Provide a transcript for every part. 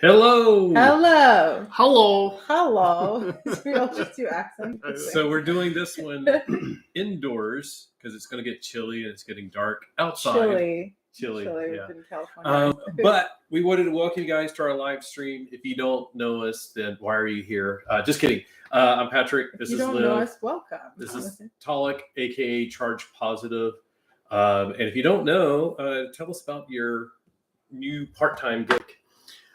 Hello. Hello. Hello. Hello. It's real, just two accents. So we're doing this one indoors because it's going to get chilly and it's getting dark outside. Chilly. Yeah. In California. But we wanted to welcome you guys to our live stream. If you don't know us, then why are you here? Just kidding. I'm Patrick. This you is don't Liv. know us, welcome. This is Talik, aka Charge Positive. And if you don't know, tell us about your new part-time gig.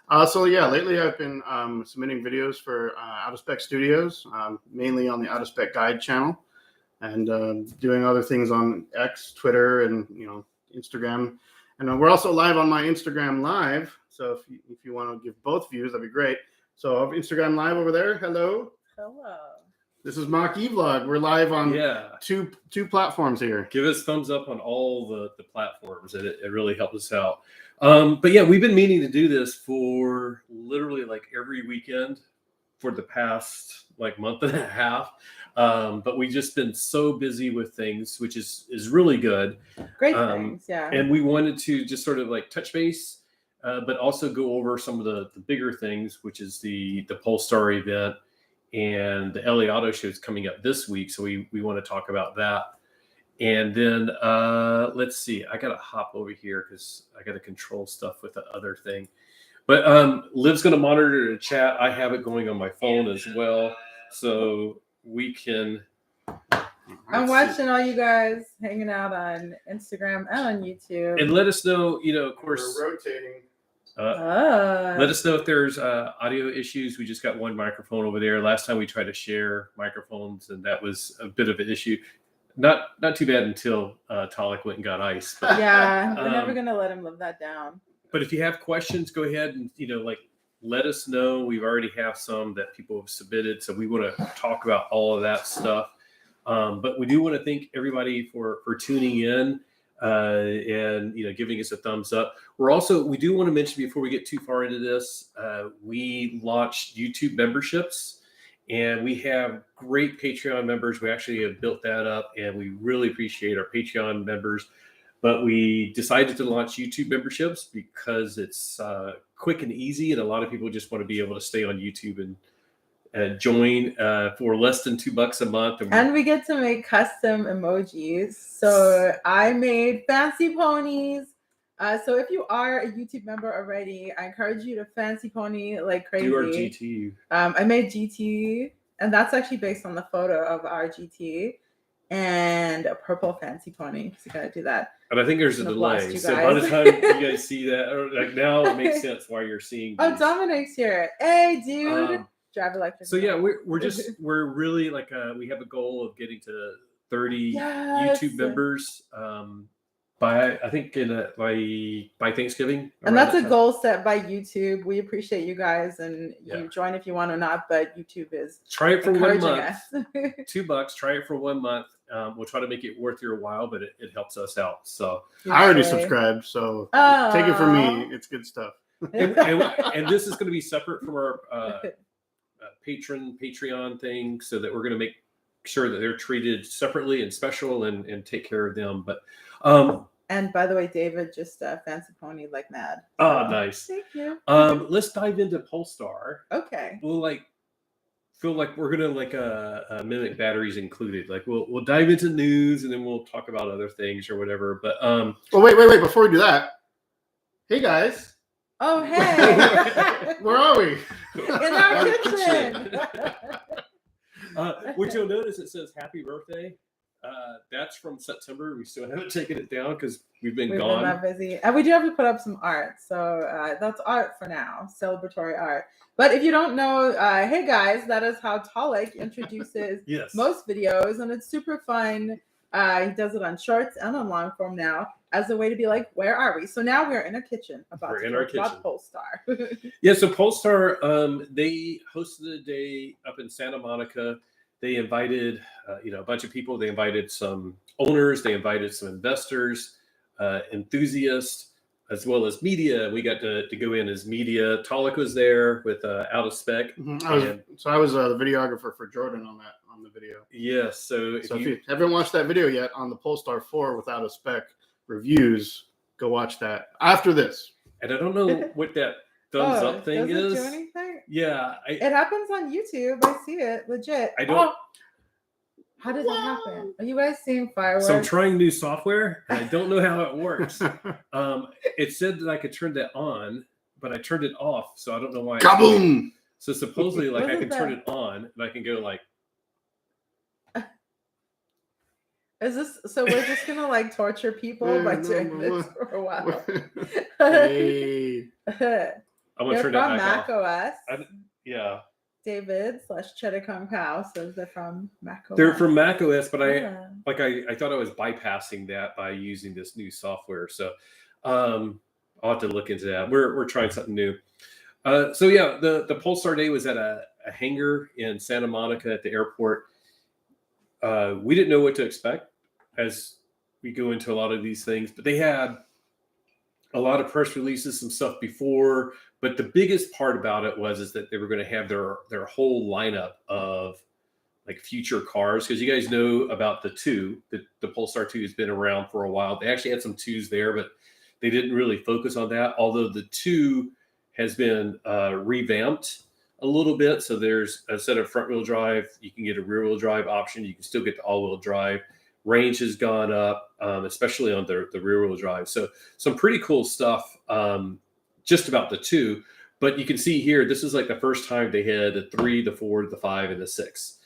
Lately I've been submitting videos for Out of Spec Studios, mainly on the Out of Spec Guide channel, and doing other things on X, Twitter, and Instagram. And we're also live on my Instagram Live. So if you want to give both views, that'd be great. So Instagram Live over there. Hello. This is Mach-E Vlog. We're live on two platforms here. Give us thumbs up on all the platforms. It really helps us out. But yeah, we've been meaning to do this for literally like every weekend for the past month and a half. But we've just been so busy with things, which is really good. Great things, yeah. And we wanted to just sort of touch base, but also go over some of the bigger things, which is the Polestar event and the LA Auto Show is coming up this week. So we want to talk about that. And then let's see, I got to hop over here because I got to control stuff with the other thing. But Liv's going to monitor the chat. I have it going on my phone as well. So we can. I'm watching all you guys hanging out on Instagram and on YouTube. And let us know, of course. We're rotating. Let us know if there's audio issues. We just got one microphone over there. Last time we tried to share microphones, and that was a bit of an issue. Not too bad until Talik went and got ice. But, yeah, we're never gonna let him live that down. But if you have questions, go ahead and let us know. We've already have some that people have submitted, so we want to talk about all of that stuff. But we do want to thank everybody for tuning in and giving us a thumbs up. We do want to mention before we get too far into this, we launched YouTube memberships. And we have great Patreon members. We actually have built that up, and we really appreciate our Patreon members. But we decided to launch YouTube memberships because it's quick and easy, and a lot of people just want to be able to stay on YouTube and join for less than $2 a month. And we get to make custom emojis. So I made fancy ponies. So if you are a YouTube member already, I encourage you to fancy pony like crazy. Do our GT. I made GT, and that's actually based on the photo of our GT and a purple fancy pony. So you gotta do that. And I think there's a delay. So by the time you guys see that, now it makes sense why you're seeing. Oh, Dominic's here. Hey, dude. Drive electric. So yeah, we're really we have a goal of getting to 30 YouTube members. By Thanksgiving, and that's a goal set by YouTube. We appreciate you guys, and you join if you want or not. But YouTube is try it for 1 month, $2. Try it for 1 month. We'll try to make it worth your while, but it helps us out. So I already subscribed, so take it from me. It's good stuff. and this is going to be separate from our Patreon thing, so that we're going to make sure that they're treated separately and special and take care of them. But and by the way, David just fancy pony like mad. Oh, nice. Thank you. Let's dive into Polestar. Okay. We'll feel like we're gonna mimic batteries included. We'll dive into news and then we'll talk about other things or whatever. But wait, before we do that, hey guys. Oh, hey. Where are we? In our kitchen. Which you'll notice it says happy birthday. That's from September. We still haven't taken it down because we've been gone. Been that busy. And we do have to put up some art. So that's art for now, celebratory art. But if you don't know, hey guys, that is how Talik introduces most videos. And it's super fun. He does it on shorts and on long form now as a way to be like, where are we? So now we're in a kitchen about Polestar. Yeah, so Polestar, they hosted a day up in Santa Monica. They invited, a bunch of people. They invited some owners. They invited some investors, enthusiasts, as well as media. We got to go in as media. Talik was there with Out of Spec. Mm-hmm. I was the videographer for Jordan on the video. Yes. So if you haven't watched that video yet on the Polestar 4 with Out of Spec reviews, go watch that after this. And I don't know what that thumbs up thing does is. it do anything? Yeah. It happens on YouTube. I see it. Legit. I don't. How does it happen? Are you guys seeing fireworks? So I'm trying new software, and I don't know how it works. It said that I could turn that on, but I turned it off, so I don't know why. Kaboom! So supposedly, like, I Wasn't can turn that- it on, and I can go like. Is this so? We're just gonna like torture people by doing this for a while. Hey. I'm gonna They're turn from that back Mac OS. off. Yeah, David / Cheddar Kong Pow says they're from Mac OS. they're from Mac OS, but Yeah. I thought I was bypassing that by using this new software. So I'll have to look into that. We're trying something new. So yeah, the Polestar Day was at a hangar in Santa Monica at the airport. We didn't know what to expect as we go into a lot of these things, but they had a lot of press releases, some stuff before. But the biggest part about it is that they were going to have their whole lineup of like future cars, because you guys know about the Polestar 2 has been around for a while. They actually had some 2s there, but they didn't really focus on that. Although the 2 has been revamped a little bit. So there's, instead of front wheel drive, you can get a rear wheel drive option. You can still get the all wheel drive. Range has gone up, especially on the rear wheel drive. So some pretty cool stuff just about the 2. But you can see here, this is like the first time they had the 3, the 4, the 5, and the 6.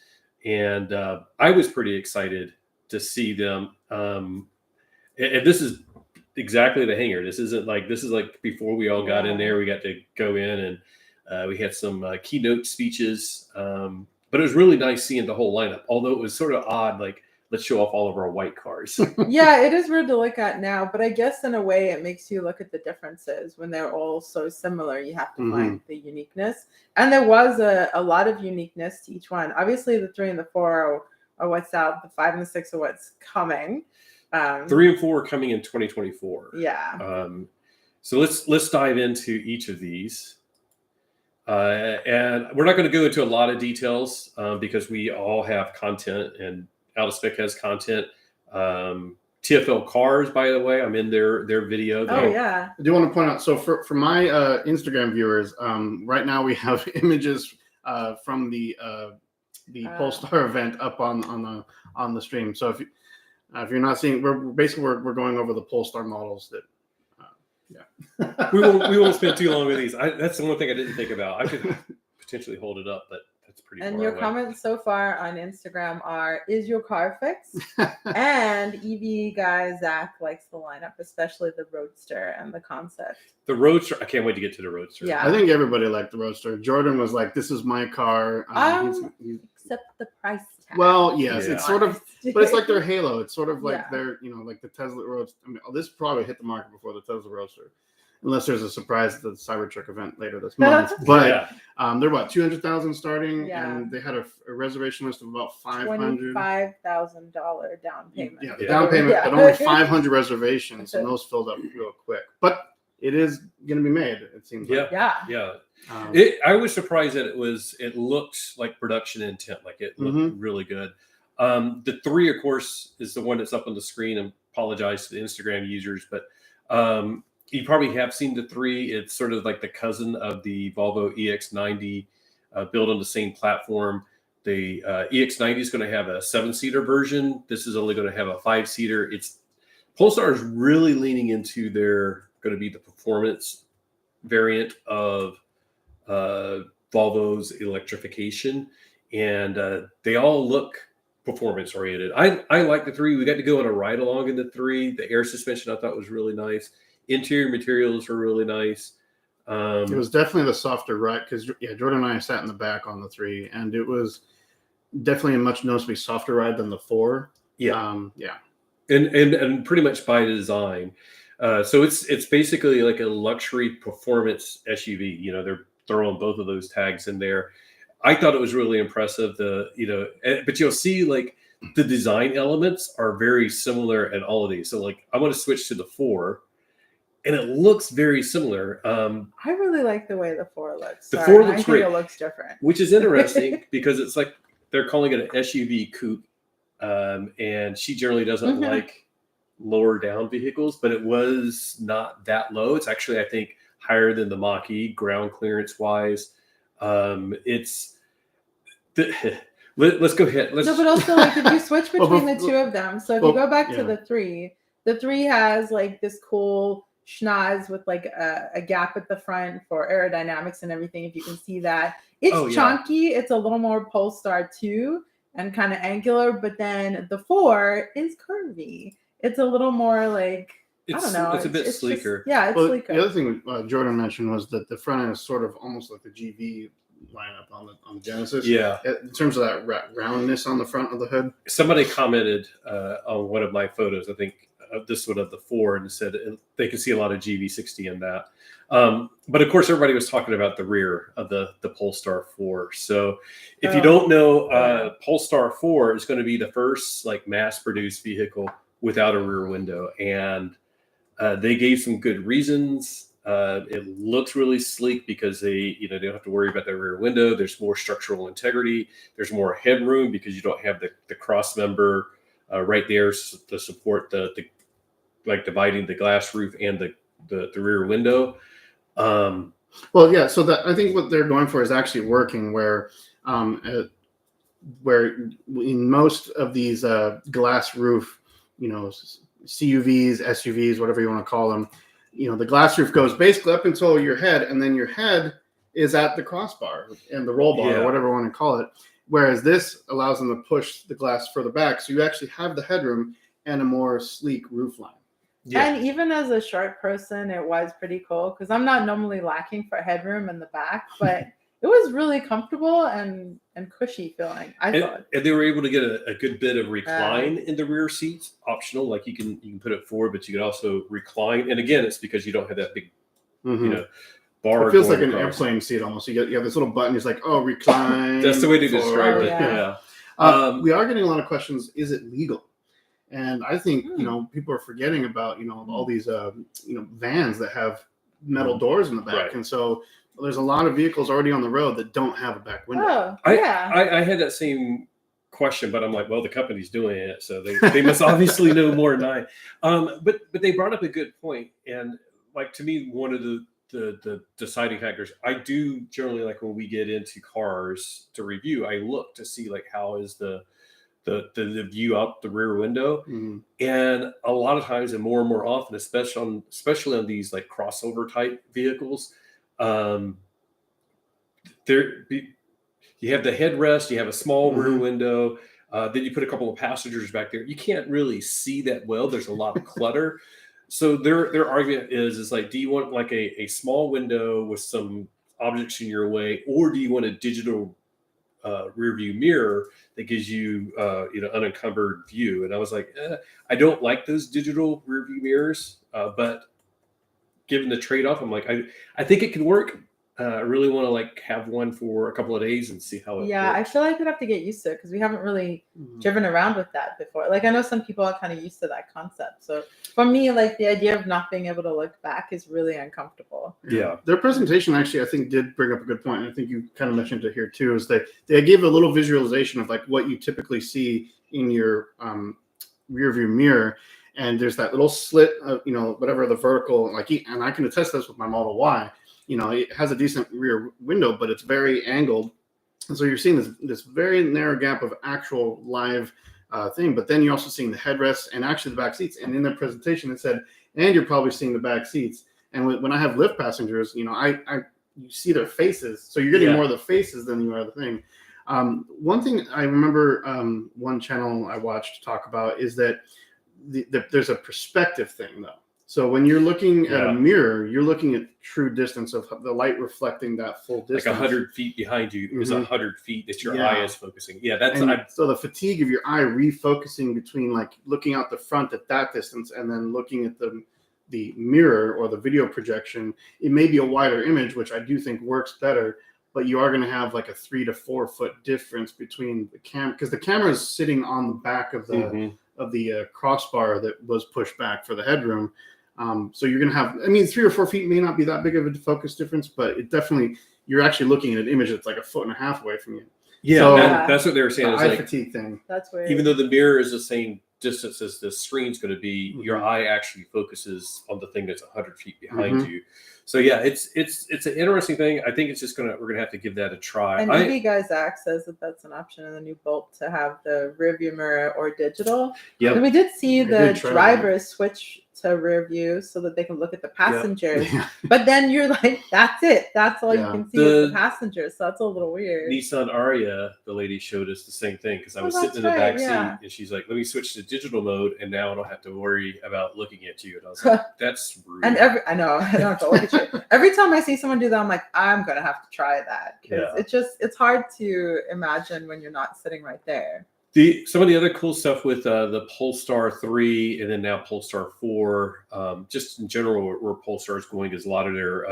And I was pretty excited to see them. And this is exactly the hangar. This is like before we all got in there, we got to go in and we had some keynote speeches. But it was really nice seeing the whole lineup, although it was sort of odd, like, let's show off all of our white cars. Yeah, it is weird to look at now, but I guess in a way it makes you look at the differences when they're all so similar. You have to find the uniqueness. And there was a lot of uniqueness to each one. Obviously, the 3 and the 4 are what's out. The 5 and the 6 are what's coming. 3 and 4 are coming in 2024. Yeah. So let's dive into each of these. And we're not going to go into a lot of details because we all have content, and Out of Spec has content. TFL Cars, by the way, I'm in their video. Yeah. I do want to point out, so for my Instagram viewers, right now we have images from the Polestar event up on the stream. So if you're not seeing, we're going over the Polestar models that. we won't spend too long with these. That's the one thing I didn't think about. I could potentially hold it up, but that's pretty. And far your away. comments so far on Instagram are: is your car fixed? And EV guy Zach likes the lineup, especially the Roadster and the concept. The Roadster, I can't wait to get to the Roadster. Yeah. I think everybody liked the Roadster. Jordan was like, "This is my car." Except the price tag. Well, yes, Yeah. it's sort of, but it's like their Halo. It's sort of like their, like the Tesla Roadster. I mean, this probably hit the market before the Tesla Roadster, unless there's a surprise at the Cybertruck event later this month. But they're about 200,000 starting, and they had a reservation list of about 500. $25,000 down payment. Yeah, the down payment, but only 500 reservations, and those filled up real quick. But it is going to be made. It seems. Yeah. I was surprised that it looked like production intent, like it looked really good. The 3, of course, is the one that's up on the screen. And apologize to the Instagram users, but you probably have seen the 3. It's sort of like the cousin of the Volvo EX90, built on the same platform. The EX90 is going to have a 7-seater version. This is only going to have a 5-seater. Polestar is really leaning into going to be the performance variant of Volvo's electrification, and they all look performance oriented. I like the 3. We got to go on a ride along in the 3. The air suspension I thought was really nice. Interior materials were really nice. It was definitely the softer ride because Jordan and I sat in the back on the 3, and it was definitely a much noticeably softer ride than the 4. And pretty much by design. So it's basically like a luxury performance SUV. They're throwing both of those tags in there. I thought it was really impressive. But you'll see like the design elements are very similar in all of these. So like I want to switch to the 4, and it looks very similar. I really like the way the 4 looks. The 4 looks I think great. It looks different, which is interesting because it's like they're calling it an SUV coupe, and she generally doesn't like lower down vehicles, but it was not that low. It's actually, I think, higher than the Mach-E ground clearance wise. Let's go ahead. No, but also like if you switch between the two of them. So if you go back to the three has like this cool schnoz with like a gap at the front for aerodynamics and everything. If you can see that, it's chunky. It's a little more Polestar 2 and kind of angular, but then the 4 is curvy. It's a little more like I don't know. It's a bit sleeker. It's sleeker. The other thing Jordan mentioned was that the front end is sort of almost like the GV lineup on the Genesis. Yeah. In terms of that roundness on the front of the hood. Somebody commented on one of my photos, I think this one of the 4, and said they could see a lot of GV60 in that. But of course, everybody was talking about the rear of the Polestar 4. So if you don't know, Polestar 4 is going to be the first like mass-produced vehicle without a rear window, and they gave some good reasons. It looks really sleek because they don't have to worry about the rear window. There's more structural integrity. There's more headroom because you don't have the cross member right there to support the dividing the glass roof and the rear window. Well, yeah. So that I think what they're going for is actually working. Where in most of these glass roof, CUVs, SUVs, whatever you want to call them, the glass roof goes basically up until your head, and then your head is at the crossbar and the roll bar or whatever you want to call it. Whereas this allows them to push the glass further back, so you actually have the headroom and a more sleek roof line. Yeah. And even as a short person, it was pretty cool because I'm not normally lacking for headroom in the back, but it was really comfortable and cushy feeling. I thought. And they were able to get a good bit of recline in the rear seats, optional. Like you can put it forward, but you can also recline. And again, it's because you don't have that big, bar. It feels like an airplane seat almost. You have this little button. It's like, recline. That's the way to describe it. Yeah. We are getting a lot of questions. Is it legal? And I think people are forgetting about all these vans that have metal doors in the back, right. And so there's a lot of vehicles already on the road that don't have a back window. Oh, yeah. I had that same question, but I'm like, well, the company's doing it, so they must obviously know more than I. But they brought up a good point, and like to me, one of the deciding factors, I do generally like when we get into cars to review, I look to see like how is the view out the rear window, and a lot of times and more often, especially on these like crossover type vehicles, you have the headrest, you have a small rear window, then you put a couple of passengers back there. You can't really see that well. There's a lot of clutter. So their argument is like, do you want like a small window with some objects in your way, or do you want a digital rear view mirror that gives you unencumbered view? And I was like, I don't like those digital rear view mirrors, but given the trade-off, I'm like, I think it can work. I really want to like have one for a couple of days and see how it works. I feel like we'd have to get used to it because we haven't really driven around with that before. Like I know some people are kind of used to that concept. So for me, like the idea of not being able to look back is really uncomfortable. Yeah. Their presentation actually, I think, did bring up a good point. And I think you kind of mentioned it here too, is they gave a little visualization of like what you typically see in your rear view mirror. And there's that little slit, whatever the vertical, and I can attest this with my Model Y. It has a decent rear window, but it's very angled. And so you're seeing this very narrow gap of actual live thing. But then you're also seeing the headrests and actually the back seats. And in their presentation, it said, and you're probably seeing the back seats. And when I have lift passengers, you see their faces. So you're getting more of the faces than you are the thing. One thing I remember one channel I watched talk about is that there's a perspective thing, though. So when you're looking at a mirror, you're looking at true distance of the light reflecting that full distance. Like 100 feet behind you is 100 feet that your eye is focusing. Yeah, so the fatigue of your eye refocusing between like looking out the front at that distance and then looking at the mirror or the video projection, it may be a wider image, which I do think works better, but you are going to have like a 3 to 4 foot difference between the camera, because the camera is sitting on the back of the crossbar that was pushed back for the headroom. So you're going to have, 3 or 4 feet may not be that big of a focus difference, but it definitely, you're actually looking at an image that's like 1.5 feet away from you. Yeah, so that's what they were saying. The is eye like, fatigue thing. That's weird. Even though the mirror is the same distance as the screen's going to be, your eye actually focuses on the thing that's 100 feet behind you. So yeah, it's an interesting thing. I think it's just we're gonna have to give that a try. And EV Guy Zach says that that's an option in the new Bolt to have the rear view mirror or digital. Yeah, and we did see the drivers switch to rear view so that they can look at the passengers. But then you're like, that's it. That's all you can see is the passengers. So that's a little weird. Nissan Aria, the lady showed us the same thing because I was sitting in the back seat and she's like, let me switch to digital mode and now I don't have to worry about looking at you. And I was like, that's rude. And I know, I don't have to look at you. Every time I see someone do that, I'm like, I'm going to have to try that. Because it's hard to imagine when you're not sitting right there. Some of the other cool stuff with the Polestar 3 and then now Polestar 4, just in general, where Polestar is going is a lot of their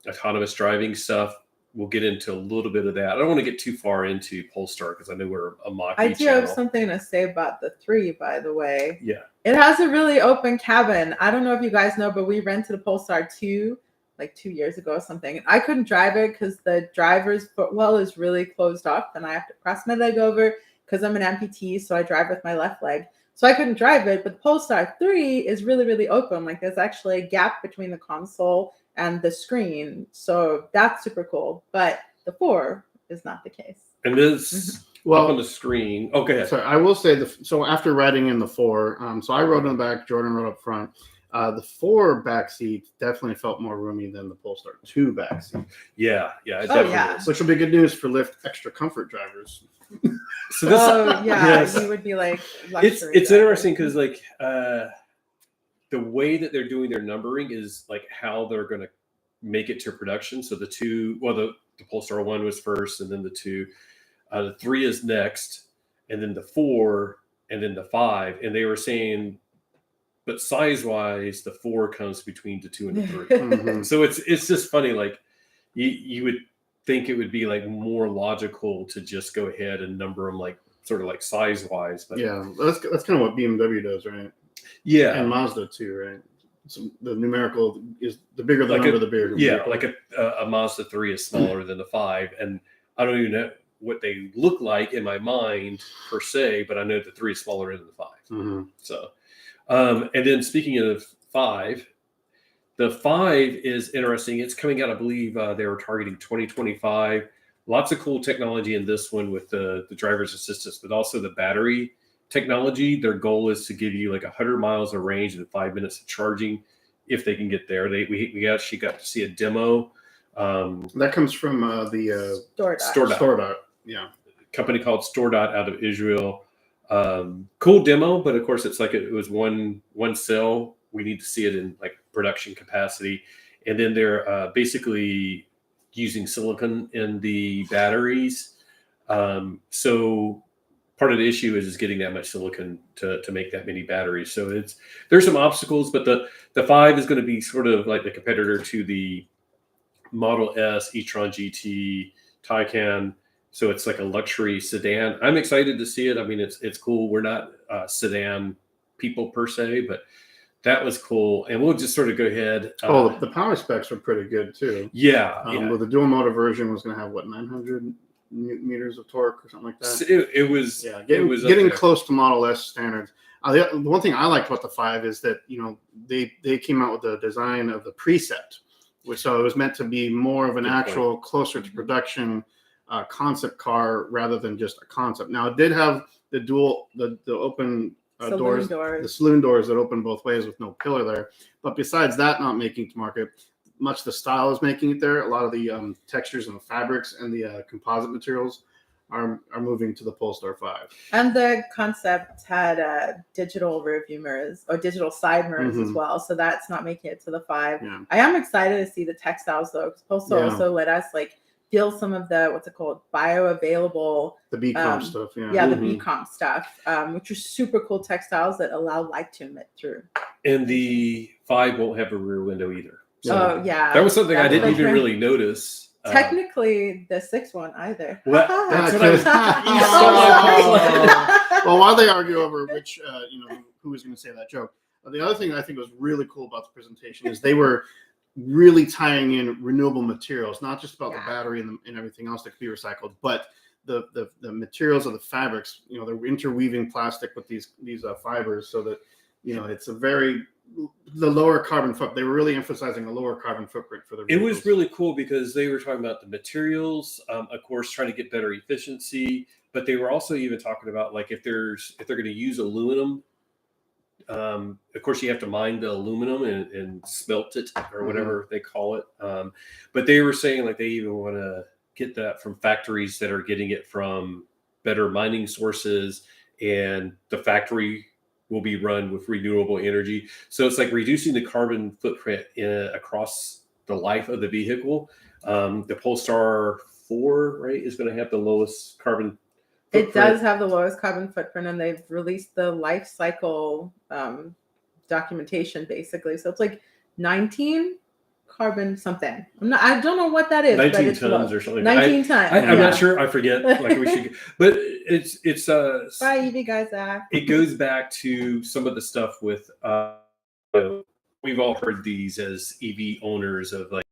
autonomous driving stuff. We'll get into a little bit of that. I don't want to get too far into Polestar because I know we're a Mach-E I do channel. have something to say about the 3, by the way. Yeah. It has a really open cabin. I don't know if you guys know, but we rented a Polestar 2 like 2 years ago or something. I couldn't drive it because the driver's footwell is really closed off and I have to cross my leg over because I'm an amputee, so I drive with my left leg. So I couldn't drive it, but the Polestar 3 is really, really open. Like there's actually a gap between the console and the screen. So that's super cool. But the 4 is not the case. And this up on the screen. Oh, go ahead. So I will say, so after riding in the 4, so I rode in the back, Jordan rode up front. The 4 back seat definitely felt more roomy than the Polestar 2 back seat. Yeah, it definitely is. Which will be good news for Lyft extra comfort drivers. So this, you would be like it's interesting because like the way that they're doing their numbering is like how they're going to make it to production. So the 2, well, the Polestar 1 was first, and then the 2, the 3 is next, and then the 4, and then the 5. And they were saying, but size-wise, the 4 comes between the 2 and the 3. So it's just funny. Like you would think it would be like more logical to just go ahead and number them like sort of like size-wise. But that's kind of what BMW does, right? Yeah, and Mazda too, right? So the numerical is the bigger the number, the bigger. Yeah, like a Mazda 3 is smaller than the 5, and I don't even know what they look like in my mind per se, but I know the 3 is smaller than the 5. So. And then speaking of 5, the 5 is interesting. It's coming out, I believe they were targeting 2025. Lots of cool technology in this one with the driver's assistance, but also the battery technology. Their goal is to give you like 100 miles of range and 5 minutes of charging if they can get there. We actually got to see a demo. That comes from the StoreDot. Yeah. Company called StoreDot out of Israel. Cool demo, but of course it's like it was one cell. We need to see it in like production capacity, and then they're basically using silicon in the batteries. So part of the issue is getting that much silicon to make that many batteries. So there's some obstacles, but the 5 is going to be sort of like the competitor to the Model S, e-tron GT, Taycan. So it's like a luxury sedan. I'm excited to see it. I mean, it's cool. We're not sedan people per se, but that was cool. And we'll just sort of go ahead. The power specs are pretty good too. Yeah. With the dual motor version was going to have 900 newton meters of torque or something like that. It was getting close to Model S standards. The one thing I liked about the 5 is that they came out with the design of the preset, so it was meant to be more of an actual closer to production concept car rather than just a concept. Now it did have the open doors, the saloon doors that open both ways with no pillar there. But besides that, not making it to market, much the style is making it there. A lot of the textures and the fabrics and the composite materials are moving to the Polestar 5. And the concept had digital rearview mirrors or digital side mirrors as well. So that's not making it to the 5. Yeah. I am excited to see the textiles though, because Polestar also let us feel some of the bioavailable BComp stuff. The BComp stuff, which are super cool textiles that allow light to emit through. And the 5 won't have a rear window either. So, that was something I didn't even really notice. Technically, the 6 one either. Well, that's what I was. Well, while they argue over which, who was going to say that joke, the other thing I think was really cool about the presentation is they were really tying in renewable materials, not just about the battery and everything else that could be recycled, but the materials of the fabrics. You know, they're interweaving plastic with these fibers, so that it's the lower carbon footprint. They were really emphasizing a lower carbon footprint for the vehicles. It was really cool because they were talking about the materials, of course, trying to get better efficiency, but they were also even talking about like if they're going to use aluminum. Of course, you have to mine the aluminum and smelt it or whatever they call it. But they were saying like they even want to get that from factories that are getting it from better mining sources, and the factory will be run with renewable energy. So it's like reducing the carbon footprint across the life of the vehicle. The Polestar 4, right, is going to have the lowest carbon footprint. It does have the lowest carbon footprint, and they've released the life cycle documentation basically. So it's like 19 carbon something. I don't know what that is. 19 but it's tons low. or something. 19 tons. I'm not sure. I forget. Like we should, but it's Bye, EV guys. Zach. It goes back to some of the stuff with we've all heard these as EV owners of like,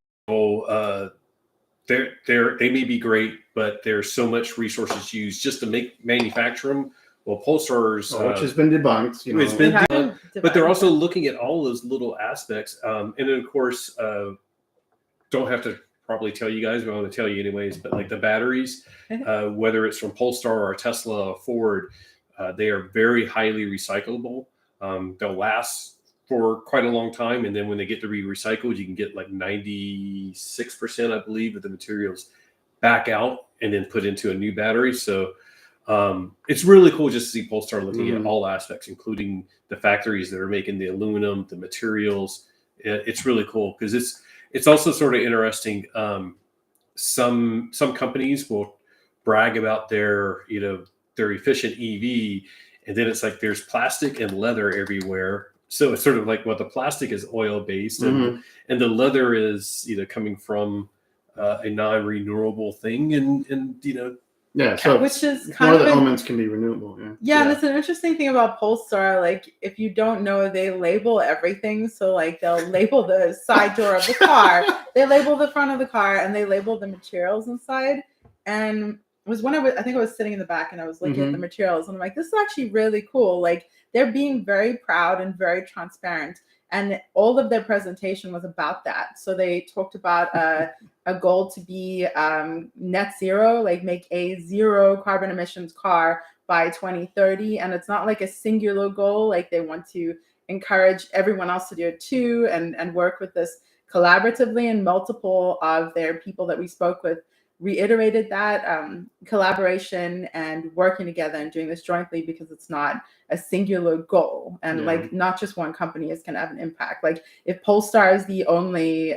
they may be great, but there's so much resources used just to manufacture them. Well, Polestar's which has been debunked. It's been debunked, but they're also looking at all those little aspects. And then, of course, don't have to probably tell you guys, but I want to tell you anyways. But like the batteries, whether it's from Polestar or Tesla or Ford, they are very highly recyclable. They'll last for quite a long time, and then when they get to be recycled, you can get like 96%, I believe, of the materials back out and then put into a new battery. So it's really cool just to see Polestar looking at all aspects, including the factories that are making the aluminum, the materials. It's really cool because it's also sort of interesting. Some companies will brag about their efficient EV, and then it's like there's plastic and leather everywhere. So it's sort of like, well, the plastic is oil based, and the leather is coming from a non-renewable thing, and yeah, so which is one of the elements can be renewable. Yeah, and it's an interesting thing about Polestar. Like, if you don't know, they label everything. So, like, they'll label the side door of the car, they label the front of the car, and they label the materials inside. And it was when I think I was sitting in the back and I was looking at the materials, and I'm like, this is actually really cool. Like, they're being very proud and very transparent. And all of their presentation was about that. So they talked about a goal to be net zero, like make a zero carbon emissions car by 2030. And it's not like a singular goal. Like, they want to encourage everyone else to do it too, and work with this collaboratively. And multiple of their people that we spoke with reiterated that collaboration and working together and doing this jointly, because it's not a singular goal, and like not just one company is going to have an impact. Like, if Polestar is the only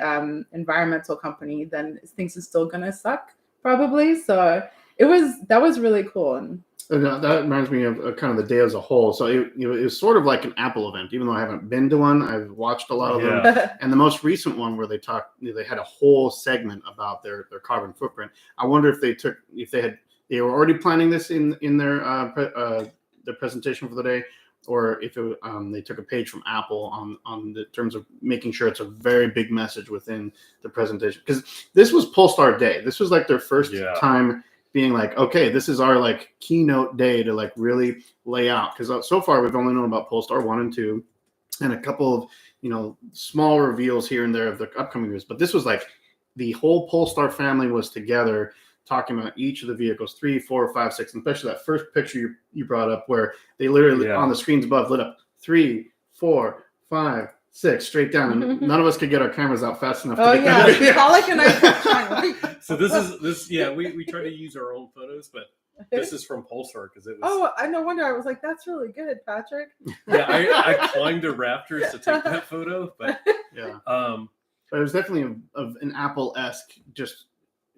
environmental company, then things are still going to suck probably. So that was really cool. And that reminds me of kind of the day as a whole. So it was sort of like an Apple event, even though I haven't been to one. I've watched a lot of them, and the most recent one where they had a whole segment about their carbon footprint. I wonder if they were already planning this in their presentation for the day, or if they took a page from Apple on the terms of making sure it's a very big message within the presentation. Because this was Polestar Day. This was like their first time being like, okay, this is our like keynote day to like really lay out. Because so far we've only known about Polestar 1 and 2 and a couple of small reveals here and there of the upcoming years. But this was like the whole Polestar family was together talking about each of the vehicles, 3, 4, 5, 6, and especially that first picture you brought up where they literally on the screens above lit up 3, 4, 5, 6 straight down, and none of us could get our cameras out fast enough. Pollock and I. So this. Yeah, we try to use our own photos, but this is from Polestar because it was. Oh, I no wonder. I was like, that's really good, Patrick. Yeah, I climbed the rafters to take that photo, but but it was definitely an Apple-esque just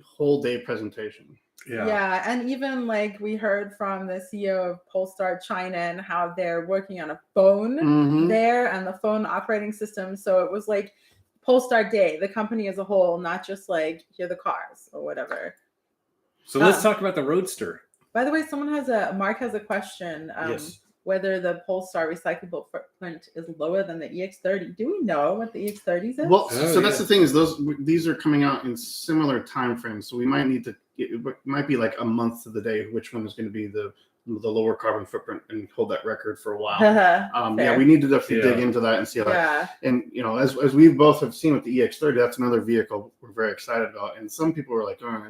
whole day presentation. Yeah, and even like we heard from the CEO of Polestar China and how they're working on a phone there and the phone operating system. So it was like Polestar Day, the company as a whole, not just like here are the cars or whatever. So let's talk about the Roadster. By the way, Mark has a question. Whether the Polestar recyclable footprint is lower than the EX30. Do we know what the EX30s is? Well, that's the thing is these are coming out in similar time frames, so we might need to it might be like a month to the day which one is going to be the lower carbon footprint and hold that record for a while. Yeah, we need to definitely dig into that and see how that. And as we both have seen with the EX30, that's another vehicle we're very excited about. And some people are like, oh,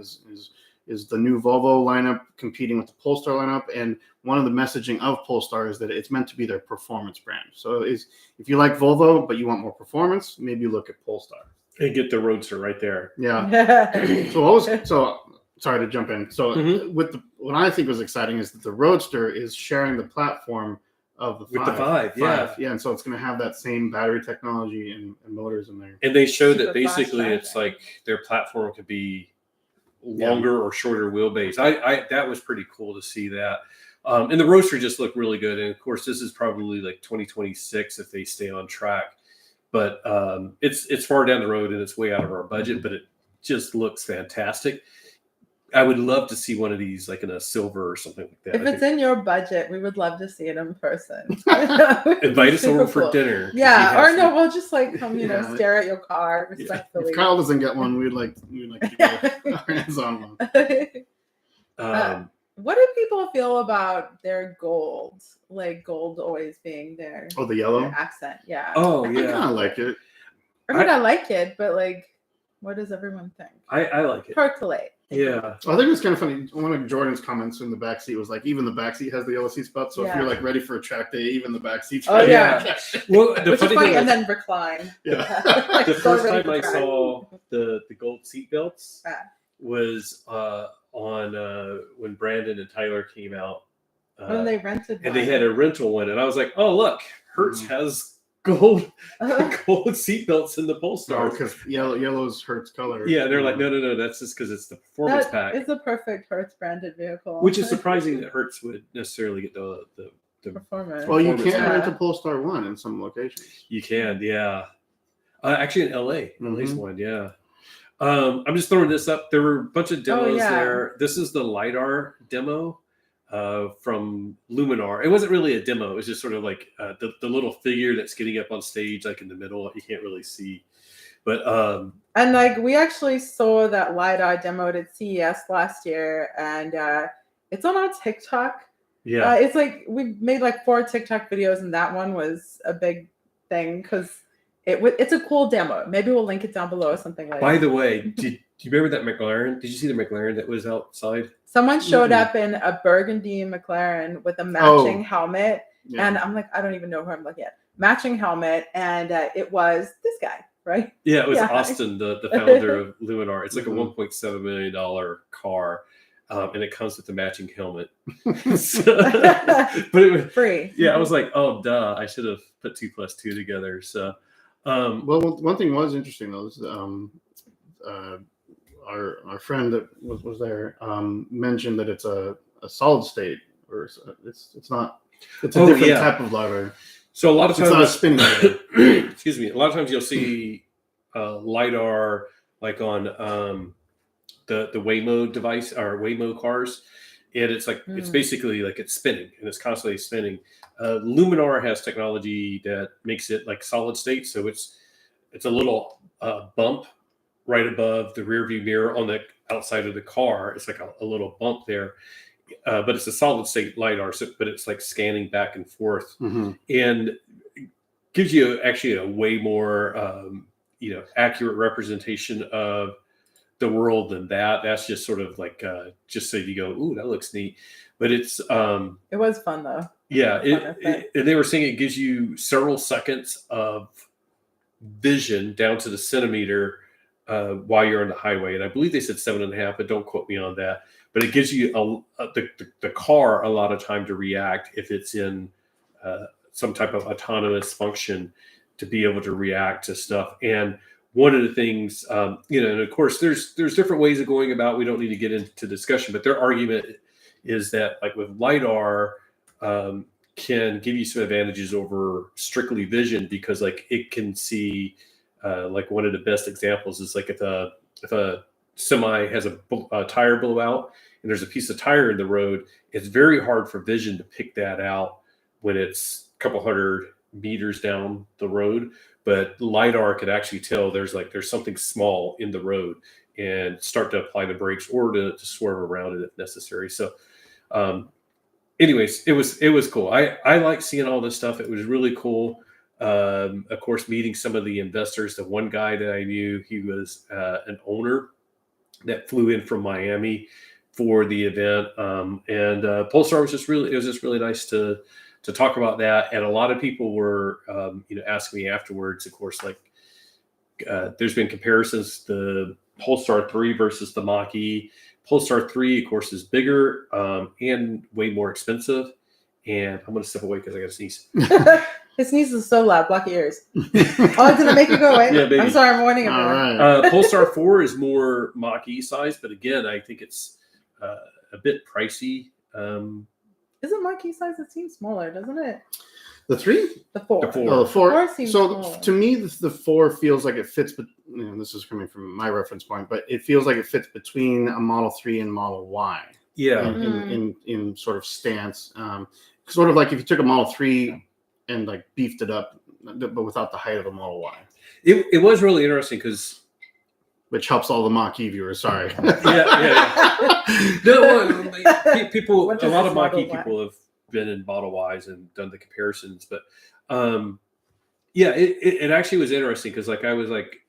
is the new Volvo lineup competing with the Polestar lineup? And one of the messaging of Polestar is that it's meant to be their performance brand. So if you like Volvo but you want more performance, maybe look at Polestar and get the Roadster right there. Yeah. So sorry to jump in. So what I think was exciting is that the Roadster is sharing the platform of the 5. With the 5, yeah. Yeah, and so it's going to have that same battery technology and motors in there. And they showed that basically it's like their platform could be longer or shorter wheelbase. I that was pretty cool to see that. And the Roadster just looked really good. And of course, this is probably like 2026 if they stay on track. But it's far down the road and it's way out of our budget, but it just looks fantastic. I would love to see one of these like in a silver or something like that. If it's in your budget, we would love to see it in person. Invite us over for dinner. Yeah, or no, we'll just like come, stare at your car respectfully. If Kyle doesn't get one, we'd like to get our hands on one. What do people feel about their gold? Like gold always being there. Oh, the yellow accent. Yeah. Oh, I yeah. kind of like it. I like it, but like, what does everyone think? I like it. Percolate. Yeah. I think it was kind of funny. One of Jordan's comments in the back seat was like, even the back seat has the yellow seat spot. So if you're like ready for a track day, even the back seat's ready. Yeah. Well, the Which funny is funny, thing and then recline. Yeah. The first time I saw the gold seat belts was on when Brandon and Tyler came out. When they rented one. And they had a rental one, and I was like, "Oh, look, Hertz has gold seat belts in the Polestar because yellow's Hertz color." Yeah, they're like, no, that's just because it's the performance pack. It's the perfect Hertz branded vehicle, which is surprising that Hertz would necessarily get the performance. Well, you can rent a Polestar 1 in some locations. You can, yeah. Actually, in LA, LA's one, yeah. I'm just throwing this up. There were a bunch of demos there. This is the lidar demo from Luminar. It wasn't really a demo. It was just sort of like the little figure that's getting up on stage, like in the middle. You can't really see, but and like we actually saw that lidar demoed at CES last year, and it's on our TikTok. Yeah, it's like we made like 4 TikTok videos, and that one was a big thing because it's a cool demo. Maybe we'll link it down below or something like that. By the way, do you remember that McLaren? Did you see the McLaren that was outside? Someone showed up in a burgundy McLaren with a matching helmet. Yeah. And I'm like, I don't even know who I'm looking at. Matching helmet. And it was this guy, right? Yeah, it was Austin, the founder of Luminar. It's like a $1.7 million car. And it comes with the matching helmet. But it was free. Yeah, I was like, oh, duh. I should have put 2 + 2 together. So, well, one thing was interesting, though, is our friend that was there mentioned that it's a solid state, or it's not. It's a different type of lidar. So a lot of times, it's not a spinning. Excuse me. A lot of times you'll see lidar like on the Waymo device or Waymo cars, and it's like it's basically like it's spinning and it's constantly spinning. Luminar has technology that makes it like solid state, so it's a little bump right above the rear view mirror on the outside of the car. It's like a little bump there, but it's a solid state lidar. So, but it's like scanning back and forth, and gives you actually a way more accurate representation of the world than that. That's just sort of like just so you go, ooh, that looks neat. But it's it was fun though. Yeah, and they were saying it gives you several seconds of vision down to the centimeter while you're on the highway, and I believe they said 7.5, but don't quote me on that. But it gives you the car a lot of time to react if it's in some type of autonomous function to be able to react to stuff. And one of the things, and of course, there's different ways of going about. We don't need to get into discussion, but their argument is that, like with lidar, can give you some advantages over strictly vision because, like, it can see. Like one of the best examples is like if a semi has a tire blowout and there's a piece of tire in the road, it's very hard for vision to pick that out when it's a couple hundred meters down the road. But lidar could actually tell there's something small in the road, and start to apply the brakes or to swerve around it if necessary. So, anyways, it was cool. I like seeing all this stuff. It was really cool. Of course, meeting some of the investors. The one guy that I knew, he was an owner that flew in from Miami for the event. And Polestar was just really nice to talk about that. And a lot of people were, asking me afterwards, of course, like there's been comparisons, the Polestar 3 versus the Mach-E. Polestar 3, of course, is bigger and way more expensive. And I'm going to step away because I got to sneeze. His sneeze is so loud. Block your ears. Oh, did I make you go away? Yeah, baby. I'm sorry. I'm warning everyone. Right. Polestar 4 is more Mach-E size, but again, I think it's a bit pricey. Isn't Mach-E size? It seems smaller, doesn't it? The 3? The 4. The 4. Oh, the 4. 4 seems So smaller. to me, the 4 feels like it fits. But this is coming from my reference point, but it feels like it fits between a Model 3 and Model Y. Yeah. In sort of stance, sort of like if you took a Model 3 and like beefed it up, but without the height of a Model Y. It was really interesting because, which helps all the Mach-E viewers. Sorry. yeah. No, people. What A is lot this of Mach-E Model Y? people have been in Model Ys and done the comparisons, but it actually was interesting because like I was like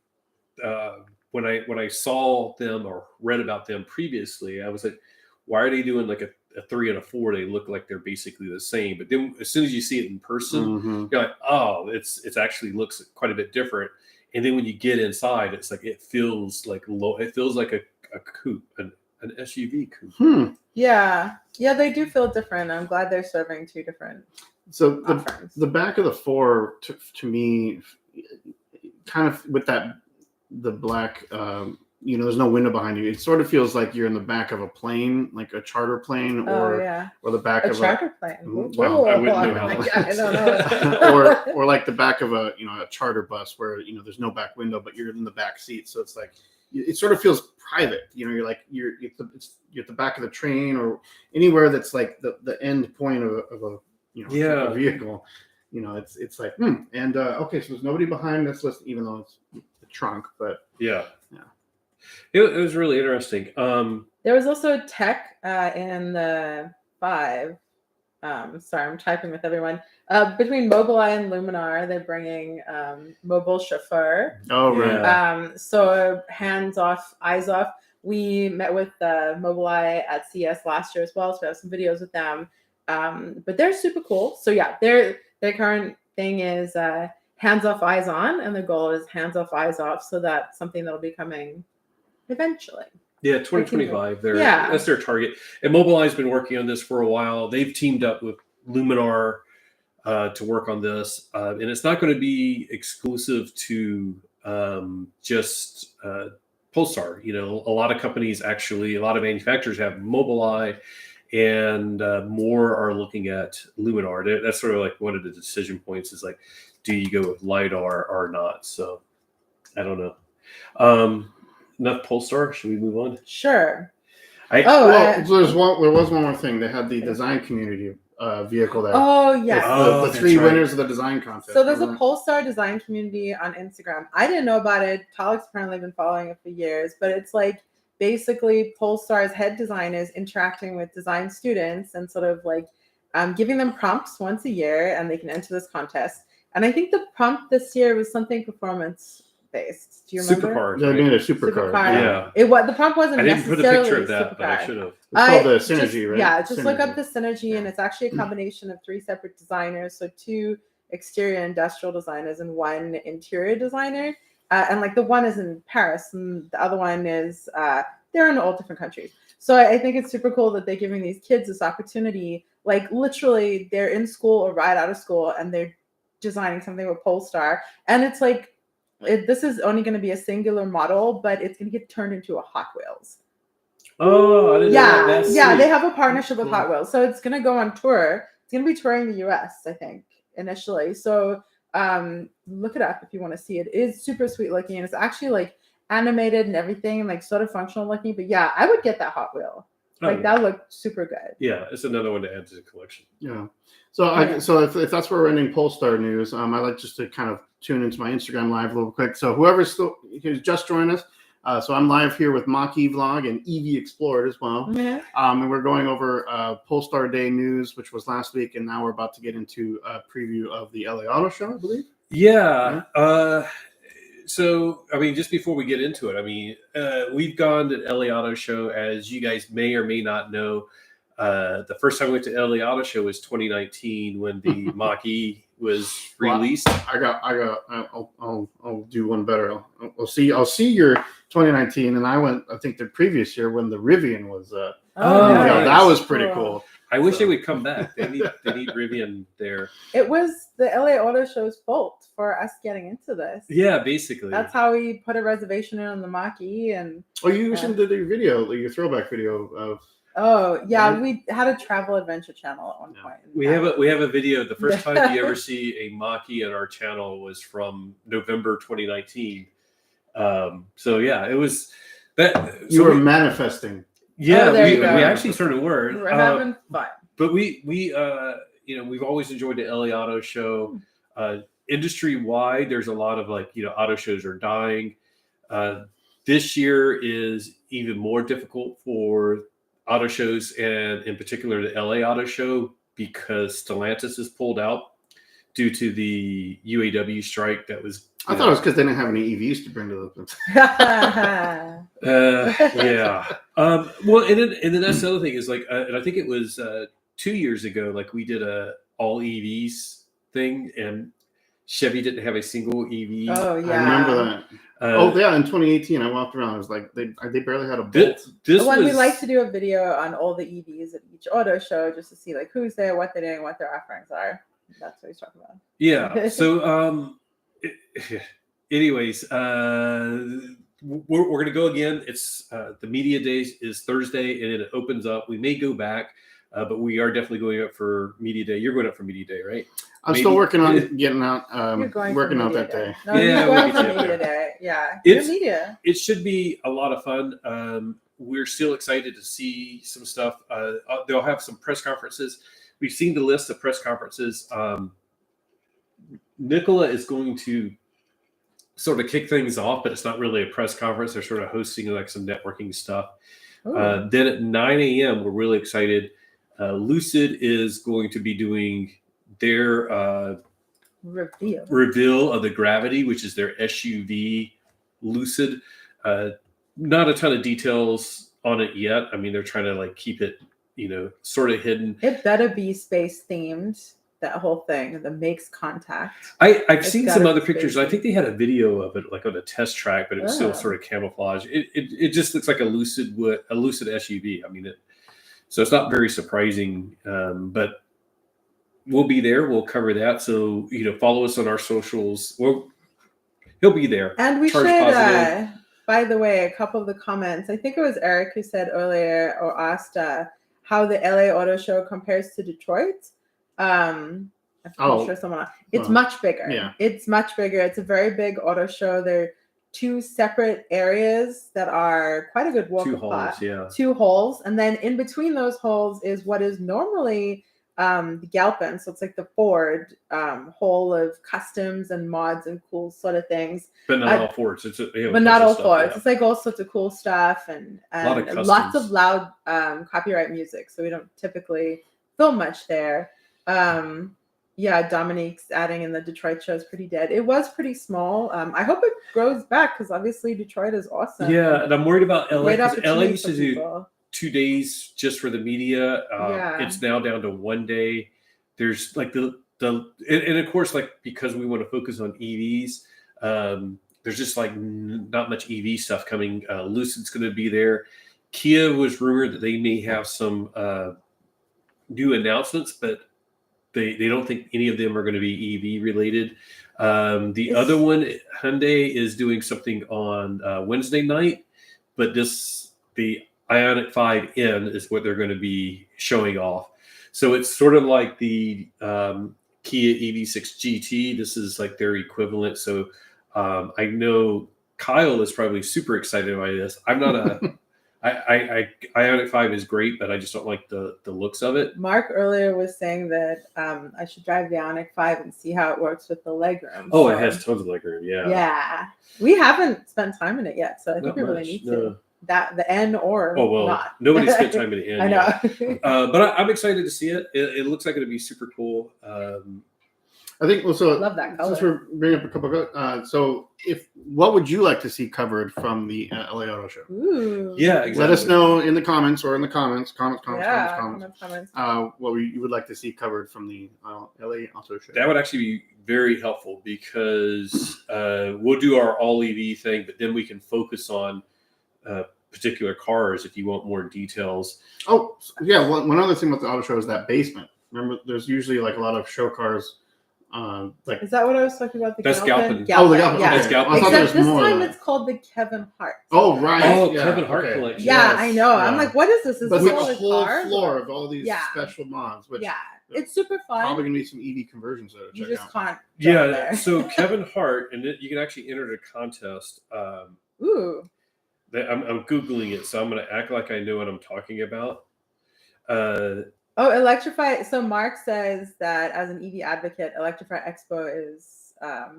when I saw them or read about them previously, I was like, why are they doing like a 3 and a 4? They look like they're basically the same, but then as soon as you see it in person, you're like, oh, it's actually looks quite a bit different. And then when you get inside, it's like it feels like it feels like a coupe, an SUV coupe. Yeah, they do feel different. I'm glad they're serving two different. So offerings. the back of the 4 to me, kind of with the black. There's no window behind you. It sort of feels like you're in the back of a plane, like a charter plane, or the back of charter plane. Well, I wouldn't know how. I don't know. or like the back of a charter bus where there's no back window, but you're in the back seat, so it's like it sort of feels private. You're like you're at the back of the train or anywhere that's like the end point of a vehicle. It's like and okay, so there's nobody behind this list, even though it's the trunk, but yeah. It was really interesting. There was also tech in the 5. Sorry, I'm typing with everyone. Between Mobileye and Luminar, they're bringing mobile chauffeur. Oh, right. So hands off, eyes off. We met with Mobileye at CES last year as well, so we have some videos with them. But they're super cool. So yeah, their current thing is hands off, eyes on, and the goal is hands off, eyes off. So that's something that'll be coming eventually. Yeah, 2025. That's their target. And Mobileye's been working on this for a while. They've teamed up with Luminar to work on this, and it's not going to be exclusive to just Polestar. A lot of companies a lot of manufacturers have Mobileye, and more are looking at Luminar. That's sort of like one of the decision points is like, do you go with lidar or not? So I don't know. Enough Polestar. Should we move on? Sure. There was one more thing. They had the design community vehicle there. Oh yes. The 3 winners of the design contest. So there's a Polestar design community on Instagram. I didn't know about it. Talik's apparently been following it for years, but it's like basically Polestar's head designers interacting with design students and sort of like giving them prompts once a year, and they can enter this contest. And I think the prompt this year was something performance based. Do you remember? Supercars. They made a supercar. Yeah. The prompt wasn't I didn't put a necessarily picture of that, supercar. but I should have. It's called the Synergy, right? Yeah, just Synergy. look up the Synergy, and it's actually a combination of 3 separate designers. So 2 exterior industrial designers and 1 interior designer. And like the one is in Paris, and the other one is they're in all different countries. So I think it's super cool that they're giving these kids this opportunity. Like literally, they're in school or right out of school, and they're designing something with Polestar, and it's like this is only going to be a singular model, but it's going to get turned into a Hot Wheels. Oh, I didn't know that. Yeah, they have a partnership with Hot Wheels, so it's going to go on tour. It's going to be touring the US, I think, initially. So look it up if you want to see it. It is super sweet looking, and it's actually like animated and everything, like sort of functional looking. But yeah, I would get that Hot Wheel. That looked super good. Yeah, it's another one to add to the collection. Yeah. So if that's where we're ending Polestar news, I'd like just to kind of tune into my Instagram live a little quick. So who's just joined us, So I'm live here with Mach-E Vlog and EV Explorer as well. Yeah. And we're going over Polestar Day news, which was last week, and now we're about to get into a preview of the LA Auto Show, I believe. Yeah. So, I mean, just before we get into it, I mean, we've gone to LA Auto Show, as you guys may or may not know. The first time we went to LA Auto Show was 2019 when the Mach-E was released. I'll do one better. I'll see your 2019, and I went. I think the previous year when the Rivian was. Nice. That was pretty cool. I wish they would come back. They need Rivian there. It was the LA Auto Show's fault for us getting into this. Yeah, basically. That's how we put a reservation in on the Mach-E. And you listened to the video, your throwback video of. Oh yeah, we had a travel adventure channel at one point. We have a video. The first time you ever see a Mach-E on our channel was from November 2019. So yeah, it was that You were manifesting. Yeah, there we you go. actually sort of were. We're having fun. But we we've always enjoyed the LA Auto Show. Industry wide, there's a lot of auto shows are dying. This year is even more difficult for auto shows, and in particular the LA Auto Show, because Stellantis is pulled out due to the UAW strike that was. I thought it was because they didn't have any EVs to bring to the. Yeah. Well, and then that's the other thing is and I think it was 2 years ago, we did a all EVs thing, and Chevy didn't have a single EV. Oh yeah, I remember that. In 2018, I walked around. I was like, they barely had a Bolt. We like to do a video on all the EVs at each auto show just to see who's there, what they're doing, what their offerings are. That's what he's talking about. Yeah. So, anyways, we're gonna go again. It's the media day is Thursday, and it opens up. We may go back, but we are definitely going up for media day. You're going up for media day, right? I'm still working on getting out. Working out that day. No, yeah, you're going for media day. Yeah, media. It should be a lot of fun. We're still excited to see some stuff. They'll have some press conferences. We've seen the list of press conferences. Nicola is going to sort of kick things off, but it's not really a press conference. They're sort of hosting some networking stuff. Then at 9 a.m., we're really excited. Lucid is going to be doing their reveal of the Gravity, which is their SUV Lucid. Not a ton of details on it yet. I mean, they're trying to keep it, sort of hidden. It better be space themed. That whole thing that makes contact. I've seen some other pictures. I think they had a video of it on a test track, but it was still sort of camouflage. It just looks like a Lucid SUV. I mean, so it's not very surprising. But we'll be there. We'll cover that. So follow us on our socials. He'll be there. And we should. By the way, a couple of the comments. I think it was Eric who said earlier or asked how the LA Auto Show compares to Detroit. I'm sure someone else. It's much bigger. Yeah. It's much bigger. It's a very big auto show. There are two separate areas that are quite a good walk apart. Two holes. And then in between those holes is what is normally the Galpin. So it's like the Ford hole of customs and mods and cool sort of things. But not all Fords. But not all Fords. Yeah. It's all sorts of cool stuff and lots of loud copyright music. So we don't typically film much there. Dominique's adding in the Detroit show is pretty dead. It was pretty small. I hope it grows back because obviously Detroit is awesome. Yeah, and I'm worried about LA because LA used to do 2 days just for the media. It's now down to 1 day. There's and of course because we want to focus on EVs, there's just not much EV stuff coming. Lucid's going to be there. Kia was rumored that they may have some new announcements, but they don't think any of them are going to be EV related. The other one, Hyundai, is doing something on Wednesday night, but the Ioniq 5N is what they're going to be showing off. So it's sort of like the Kia EV6 GT. This is their equivalent. So I know Kyle is probably super excited by this. I'm not Ioniq 5 is great, but I just don't like the looks of it. Mark earlier was saying that I should drive the Ioniq 5 and see how it works with the legroom. Oh, it has tons of legroom. Yeah. Yeah. We haven't spent time in it yet, so I think Not we really much, need no. to. That the N or not. Nobody spent time in the end. I know. But I'm excited to see it. It looks like it'll be super cool. I think also Love that color. since we're bringing up a couple of so what would you like to see covered from the LA Auto Show? Ooh. Yeah, exactly. Let us know in the comments or in the comments. Comments. What you would like to see covered from the LA Auto Show. That would actually be very helpful because we'll do our all EV thing, but then we can focus on particular cars if you want more details. Oh, yeah. One other thing about the auto show is that basement. Remember, there's usually like a lot of show cars. Like is that what I was talking about? That's Galpin. Oh, the Galpin. Yeah. That's Galpin. Except this time it's called the Kevin Hart. Oh, right. Oh, yeah, Kevin Hart collection. Yeah, Yes. I know. Yeah. I'm like, what is this? Is But this it's all a the whole cars? floor or- of all these special mods, which it's super fun. probably gonna be some EV conversions there to You check just out. can't. Yeah. There. So Kevin Hart, and you can actually enter the contest. Ooh. I'm Googling it, so I'm going to act like I know what I'm talking about. Oh, Electrify. So Mark says that as an EV advocate, Electrify Expo is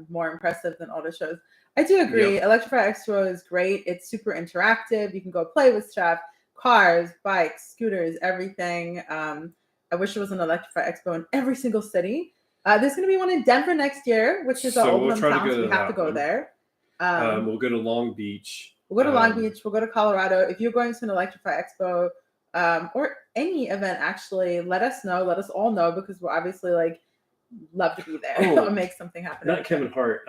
more impressive than auto shows. I do agree. Yep. Electrify Expo is great. It's super interactive. You can go play with stuff, cars, bikes, scooters, everything. I wish there was an Electrify Expo in every single city. There's going to be one in Denver next year, which is our old hometown, so we have to go there. We'll go to Long Beach. We'll go to Long Beach. We'll go to Colorado. If you're going to an Electrify Expo or any event, actually, let us know. Let us all know because we're obviously love to be there. Oh, or make something happen. Not Kevin Hart.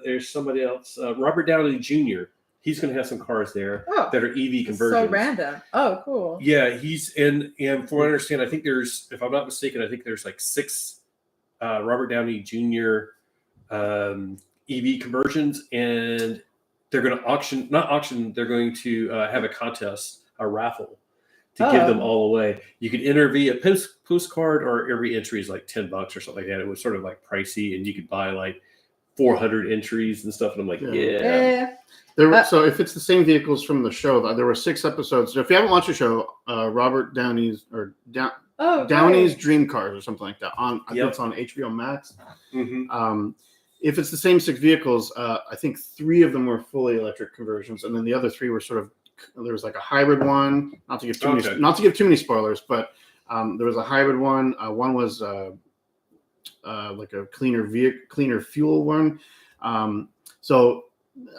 There's somebody else. Robert Downey Jr. He's going to have some cars there that are EV conversions. So random. Oh, cool. Yeah, he's and from what I understand, I think there's, if I'm not mistaken, I think there's 6 Robert Downey Jr. EV conversions, and they're going to they're going to have a contest, a raffle, to give them all away. You can enter via postcard, or every entry is like $10 or something like that. It was sort of pricey, and you could buy 400 entries and stuff. And I'm like, yeah. So if it's the same vehicles from the show, there were 6 episodes. So if you haven't watched the show, Robert Downey's Downey's Dream Cars or something like that. I think it's on HBO Max. Mm-hmm. If it's the same 6 vehicles, I think 3 of them were fully electric conversions, and then the other 3 were sort of, there was a hybrid one. Not to give too many spoilers, but there was a hybrid one. One was like a cleaner fuel one. So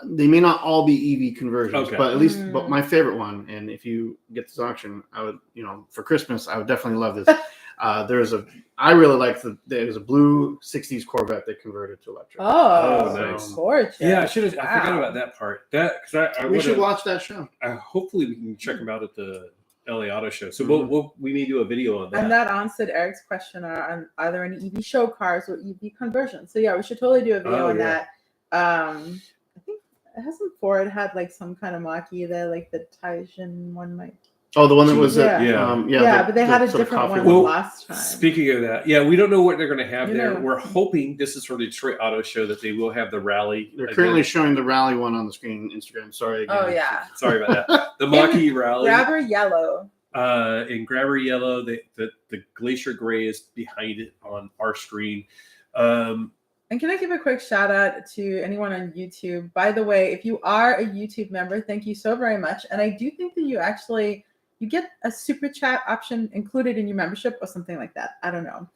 they may not all be EV conversions, but at least, but my favorite one, and if you get this auction, I would, for Christmas, I would definitely love this. I really like there was a blue 60s Corvette they converted to electric. Oh, nice. Gorgeous. Yeah, I forgot about that part. We should watch that show. Hopefully we can check them out at the LA Auto Show. So we may do a video on that. And that answered Eric's question on are there any EV show cars or EV conversions? So yeah, we should totally do a video on that. I think hasn't Ford had some kind of Mach-E there, the Tijan one might. Oh, the one that was but they had a different one last time. Speaking of that, we don't know what they're going to have there. We're hoping, this is for the Detroit Auto Show, that they will have the Rally. They're currently showing the Rally one on the screen. Instagram. Sorry again. Oh yeah. Sorry about that. The Mach-E Rally. Grabber yellow. In Grabber yellow, the Glacier Gray is behind it on our screen. And can I give a quick shout out to anyone on YouTube? By the way, if you are a YouTube member, thank you so very much. And I do think that you get a super chat option included in your membership or something like that. I don't know.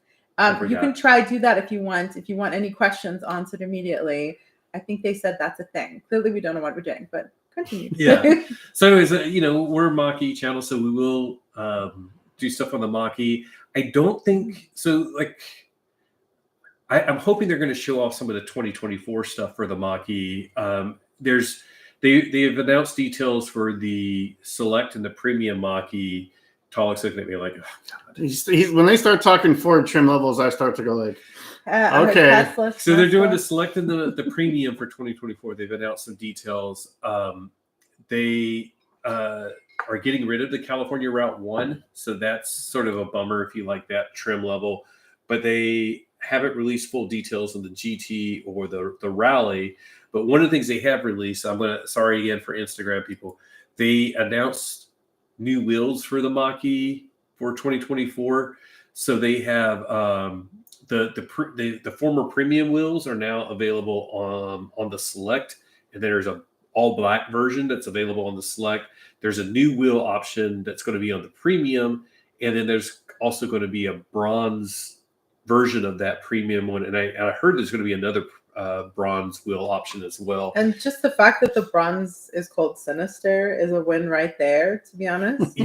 You can do that if you want. If you want any questions answered immediately, I think they said that's a thing. Clearly, we don't know what we're doing, but continue. Yeah. So anyways, we're a Mach-E channel, so we will do stuff on the Mach-E. I don't think so. I'm hoping they're going to show off some of the 2024 stuff for the Mach-E. They've announced details for the Select and the Premium Mach-E. Tolik's looking at me like, oh, God. When they start talking Ford trim levels, I start to go okay. So they're doing the Select and the Premium for 2024. They've announced some details. They are getting rid of the California Route 1, so that's sort of a bummer if you like that trim level. But they haven't released full details on the GT or the Rally. But one of the things they have released, sorry again for Instagram people, they announced new wheels for the Mach-E for 2024. So they have the former premium wheels are now available on the Select, and there's a all black version that's available on the Select. There's a new wheel option that's going to be on the premium, and then there's also going to be a bronze version of that premium one. And I heard there's going to be another bronze wheel option as well. And just the fact that the bronze is called Sinister is a win right there, to be honest.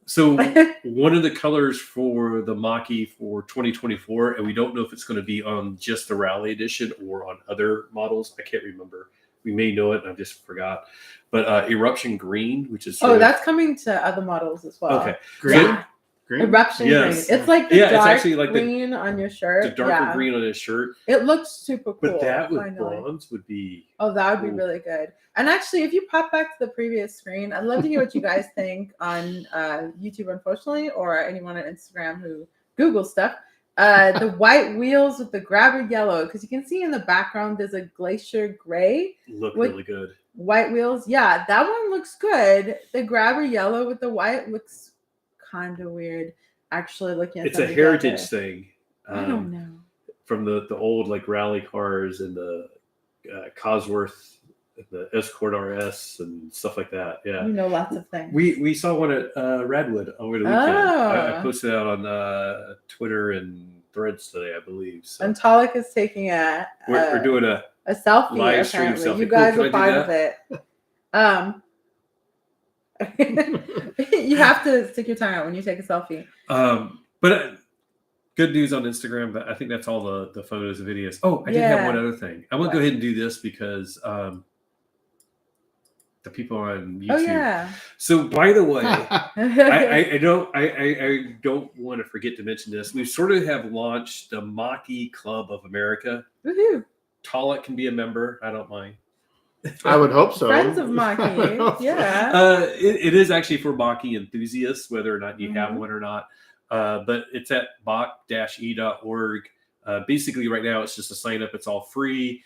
So one of the colors for the Mach-E for 2024, and we don't know if it's going to be on just the Rally Edition or on other models. I can't remember. We may know it, and I just forgot. But Eruption Green, which is that's coming to other models as well. Okay, Green. Eruption Yes. green. It's like the dark it's actually like green on your shirt. the darker green on his shirt. It looks super cool. But that with finally. bronze would be... Oh, that would be really good. And actually, if you pop back to the previous screen, I'd love to hear what you guys think on YouTube, unfortunately, or anyone on Instagram who Google stuff. The white wheels with the grabber yellow, because you can see in the background there's a glacier gray. Look really good. White wheels. Yeah, that one looks good. The grabber yellow with the white looks kind of weird. Actually, looking at it's a heritage thing. I don't know. From the old like rally cars and the Cosworth, the Escort RS and stuff like that. Yeah, you know lots of things. We saw one at Radwood over the weekend. I posted out on Twitter and Threads today, I believe. So. And Talik is taking we're doing a selfie. live stream apparently. selfie. You guys Cool. are part of it. You have to stick your tongue out when you take a selfie. But good news on Instagram. But I think that's all the photos and videos. Oh, I did have one other thing. I want to go ahead and do this because the people on YouTube. Oh yeah. So by the way, I don't want to forget to mention this. We sort of have launched the Mach-E Club of America. Woohoo! Tollett can be a member. I don't mind. I would hope so. Friends of Mach-E, yeah. It is actually for Mach-E enthusiasts, whether or not you have one or not. But it's at mach-e.org. Basically, right now it's just a sign up. It's all free.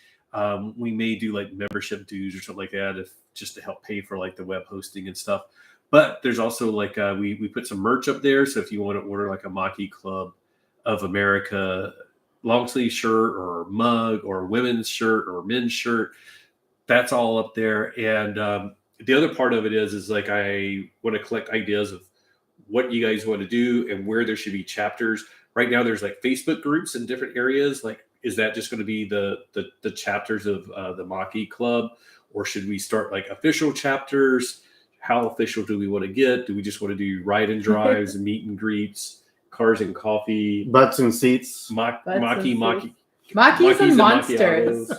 We may do like membership dues or something like that, just to help pay for like the web hosting and stuff. But there's also like we put some merch up there. So if you want to order like a Mach-E Club of America long sleeve shirt or mug or women's shirt or men's shirt, that's all up there. And the other part of it is like I want to collect ideas of what you guys want to do and where there should be chapters. Right now, there's like Facebook groups in different areas. Like, is that just going to be the chapters of the Mach-E Club, or should we start like official chapters? How official do we want to get? Do we just want to do ride and drives, meet and greets, cars and coffee, butts and seats, Mach-E's and monsters?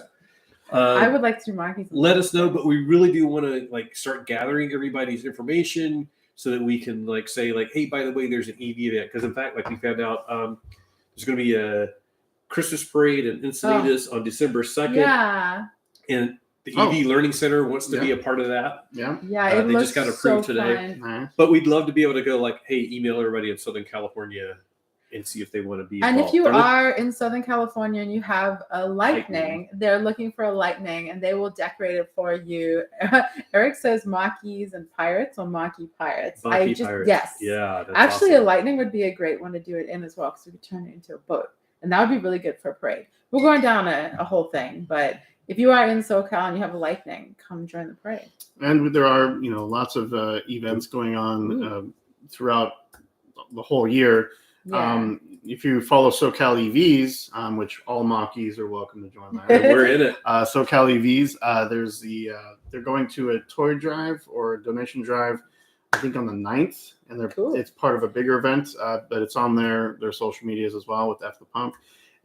I I would like to do Mach-E's. Let us know, but we really do want to like start gathering everybody's information so that we can like say like, hey, by the way, there's an EV event. Because in fact, like we found out there's going to be a Christmas parade in Encinitas on December 2nd. Yeah. And the EV Learning Center wants to be a part of that. Yeah. Yeah. They just got approved today. Nice. But we'd love to be able to go like, hey, email everybody in Southern California and see if they want to be involved. And if you are in Southern California and you have a Lightning, they're looking for a Lightning and they will decorate it for you. Eric says Mach-E's and Pirates or Mach-E Pirates. Pirates. Yes. Yeah. That's actually, awesome. a Lightning would be a great one to do it in as well because we could turn it into a boat. And that would be really good for a parade. We're going down a whole thing. But if you are in SoCal and you have a Lightning, come join the parade. And there are, lots of events going on throughout the whole year. Yeah. If you follow SoCal EVs, which all Mach-E's are welcome to join that. We're in it. SoCal EVs, there's they're going to a toy drive or a donation drive, I think on the 9th, and it's part of a bigger event, but it's on their social medias as well with F the Pump.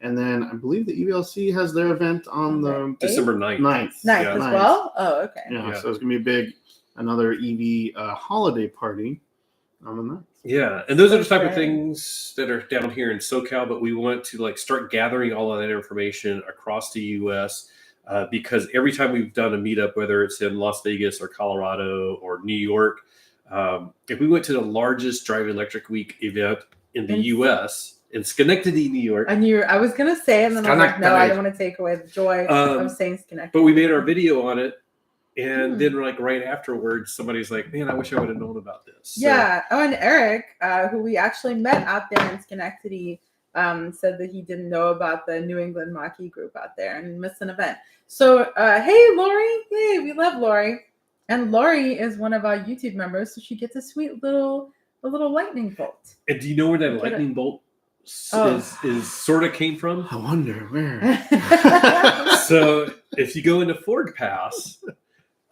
And then I believe the EVLC has their event on the December 9th. 9th. 9th as well? Oh, okay. Yeah, so it's going to be another EV holiday party on the 9th. Yeah, and those are the type of things that are down here in SoCal, but we want to like start gathering all of that information across the U.S. Because every time we've done a meetup, whether it's in Las Vegas or Colorado or New York, if we went to the largest Drive Electric Week event in the U.S. in Schenectady, New York. I was going to say, and then I was like, no, I don't want to take away the joy of saying Schenectady. But we made our video on it, And then like right afterwards, somebody's like, man, I wish I would have known about this. So, yeah. Oh, and Eric, who we actually met out there in Schenectady, said that he didn't know about the New England Mach-E group out there and missed an event. So, hey, Lori. Hey, we love Lori. And Lori is one of our YouTube members, so she gets a sweet little lightning bolt. And do you know where that lightning bolt is sort of came from? I wonder where. So if you go into Ford Pass,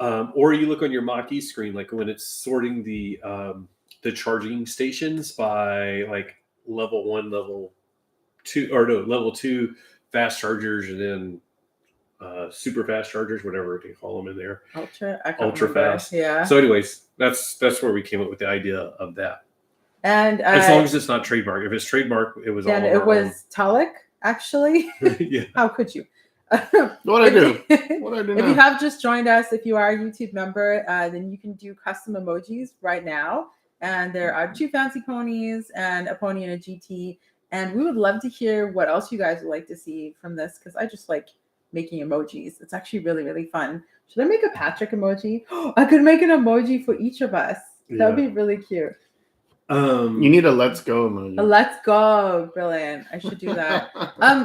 or you look on your Mach-E screen, like when it's sorting the charging stations by like level 1, level 2, or no, level 2 fast chargers, and then super fast chargers, whatever they call them in there. Ultra fast. Yeah. So anyways, that's where we came up with the idea of that. And as long as it's not trademark. If it's trademark, it was all. And it was Talik, actually. Yeah. How could you? What I do? What I do now? If you have just joined us, if you are a YouTube member, then you can do custom emojis right now. And there are 2 fancy ponies and a pony and a GT. And we would love to hear what else you guys would like to see from this, because I just like making emojis. It's actually really, really fun. Should I make a Patrick emoji? I could make an emoji for each of us. That would be really cute. You need a let's go emoji. A let's go. Brilliant. I should do that.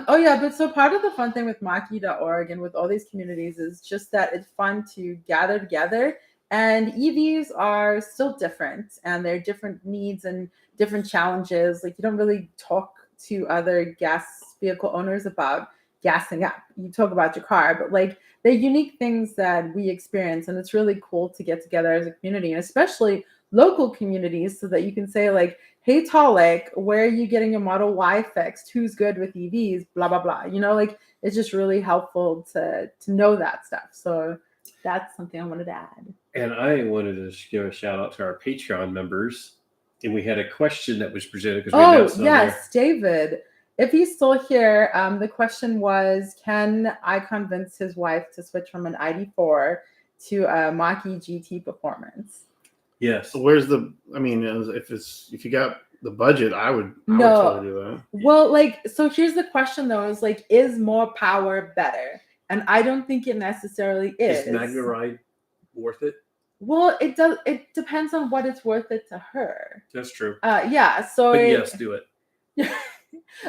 Oh yeah, but so part of the fun thing with Mach-E.org and with all these communities is just that it's fun to gather together, and EVs are still different, and there are different needs and different challenges. Like, you don't really talk to other gas vehicle owners about gassing up. You talk about your car, but like, they're unique things that we experience, and it's really cool to get together as a community, and especially local communities, so that you can say like, hey, Talik, where are you getting your Model Y fixed? Who's good with EVs? Blah, blah, blah. You know, like, it's just really helpful to know that stuff. So that's something I wanted to add. And I wanted to give a shout out to our Patreon members. And we had a question that was presented. Oh, yes, David. If he's still here, the question was, can I convince his wife to switch from an ID4 to a Mach-E GT Performance? Yes. Where's if you got the budget, I would totally do that. Well, like, so here's the question though, is like, is more power better? And I don't think it necessarily is. Is Magnaride worth it? Well, it does. It depends on what it's worth it to her. That's true. Yeah. So yes, do it.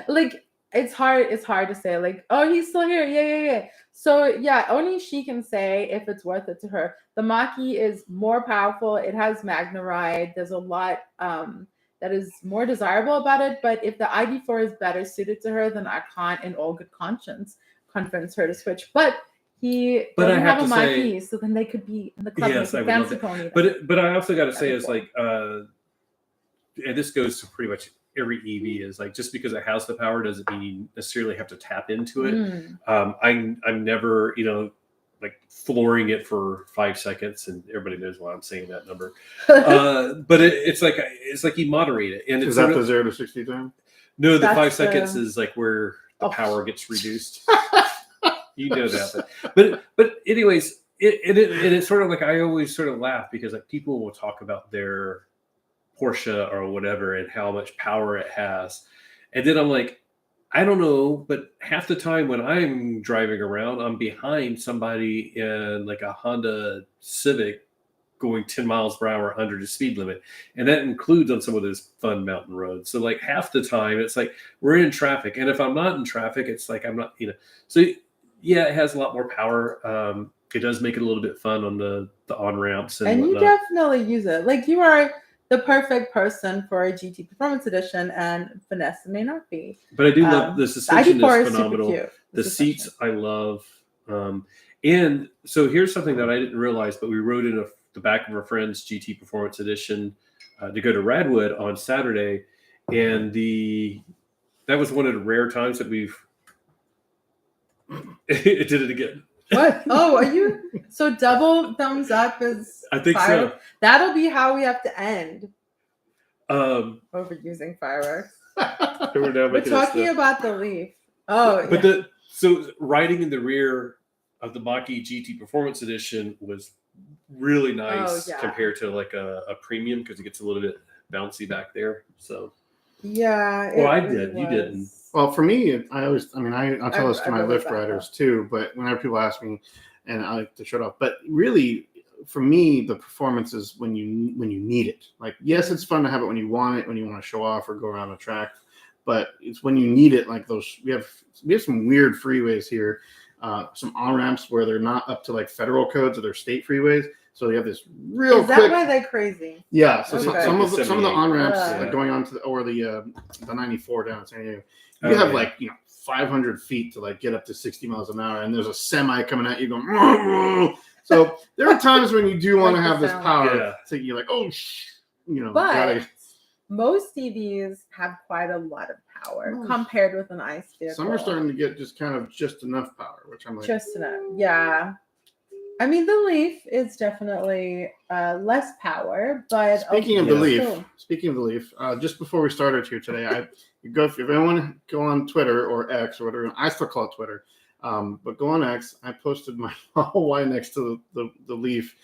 Like, it's hard to say, like, oh, he's still here. Yeah. So yeah, only she can say if it's worth it to her. The Mach-E is more powerful. It has Magnaride. There's a lot that is more desirable about it. But if the ID4 is better suited to her, then I can't, in all good conscience, convince her to switch. But he doesn't have a Mach-E, so then they could be in the club with a fancy pony. But I also got to say, it's like, and this goes to pretty much every EV, is like, just because it has the power doesn't mean you necessarily have to tap into it. I'm never, like, flooring it for 5 seconds, and everybody knows why I'm saying that number. But it's like you moderate it, and is that the 0 to 60 time? No, the 5 seconds is like where the power gets reduced. You know that, but anyways, it's sort of like, I always sort of laugh because like people will talk about their Porsche or whatever and how much power it has, and then I'm like, I don't know, but half the time when I'm driving around, I'm behind somebody in like a Honda Civic going 10 miles per hour under the speed limit, and that includes on some of those fun mountain roads. So like half the time it's like we're in traffic, and if I'm not in traffic, it's like I'm not, so yeah, it has a lot more power. It does make it a little bit fun on the on ramps and you whatnot. definitely use it. Like, you are the perfect person for a GT Performance Edition, and Vanessa may not be. But I do love the suspension is phenomenal. Super cute. The seats I love. And so here's something that I didn't realize, but we rode in the back of our friend's GT Performance Edition to go to Radwood on Saturday, and that was one of the rare times that we've it did it again. What? Oh, are you so double thumbs up is I think fire? so. That'll be how we have to end. Overusing fireworks. We're talking about the Leaf. Oh, but so riding in the rear of the Mach-E GT Performance Edition was really nice compared to like a premium, because it gets a little bit bouncy back there. So yeah. Well, I did. You didn't. Well, for me, I tell this to my Lyft riders too, but whenever people ask me, and I like to show it off. But really, for me, the performance is when you need it. Like, yes, it's fun to have it when you want it, when you want to show off or go around a track, but it's when you need it. Like those, we have some weird freeways here, some on ramps where they're not up to like federal codes or they're state freeways. So they have this real Is that quick. why they're crazy? Yeah. So Okay. some of the on ramps Yeah. going on to the 94 down in San Diego, you have like 500 feet to like get up to 60 miles an hour, and there's a semi coming at you going. So there are times when you do want to have this power. So you're like, oh, But most EVs have quite a lot of power compared with an ICE vehicle. Some are starting to get just enough power, which I'm like, just enough. Yeah. I mean, the Leaf is definitely less power, but speaking of the Leaf, just before we started here today, if anyone go on Twitter or X or whatever, I still call it Twitter, but go on X. I posted my Model Y next to the Leaf.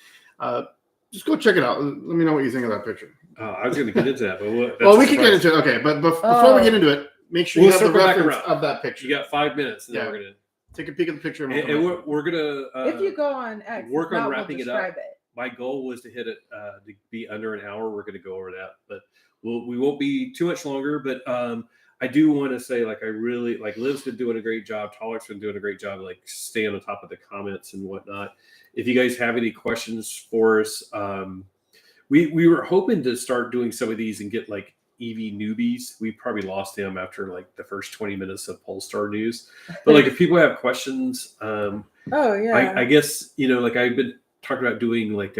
Just go check it out. Let me know what you think of that picture. I was going to get into that, but well, we can get into it. Okay, but before we get into it, make sure you have the reference of that picture. You got 5 minutes, and then we're going to take a peek at the picture. And we're gonna if you go on X, work on wrapping it up. My goal was to hit it to be under an hour. We're gonna go over that, but we won't be too much longer. But I do want to say, like, I really like Liv's been doing a great job. Tolik's been doing a great job, like staying on top of the comments and whatnot. If you guys have any questions for us, we were hoping to start doing some of these and get like EV newbies. We probably lost them after like the first 20 minutes of Polestar news. But like if people have questions, I guess, like I've been talking about doing like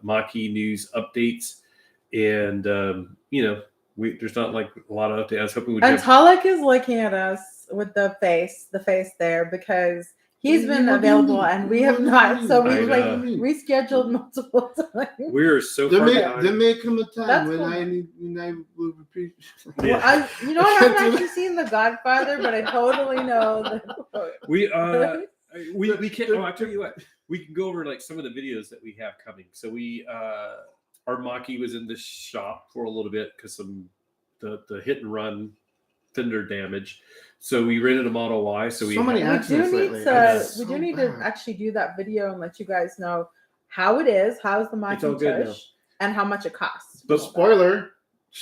Mach-E news updates, and there's not like a lot of updates. I was hoping we'd Tolik is looking at us with the face there because he's been available and we have not, so we've like rescheduled multiple times. We're so there far may come a time when I will repeat. Well, I haven't actually seen The Godfather, but I totally know that. We can't. Oh, I tell you what, we can go over like some of the videos that we have coming. So we our Mach-E was in the shop for a little bit because the hit and run fender damage. So we rented a Model Y. So we do need to actually do that video and let you guys know how it is, how's the Mach-E tush, and how much it costs. But spoiler.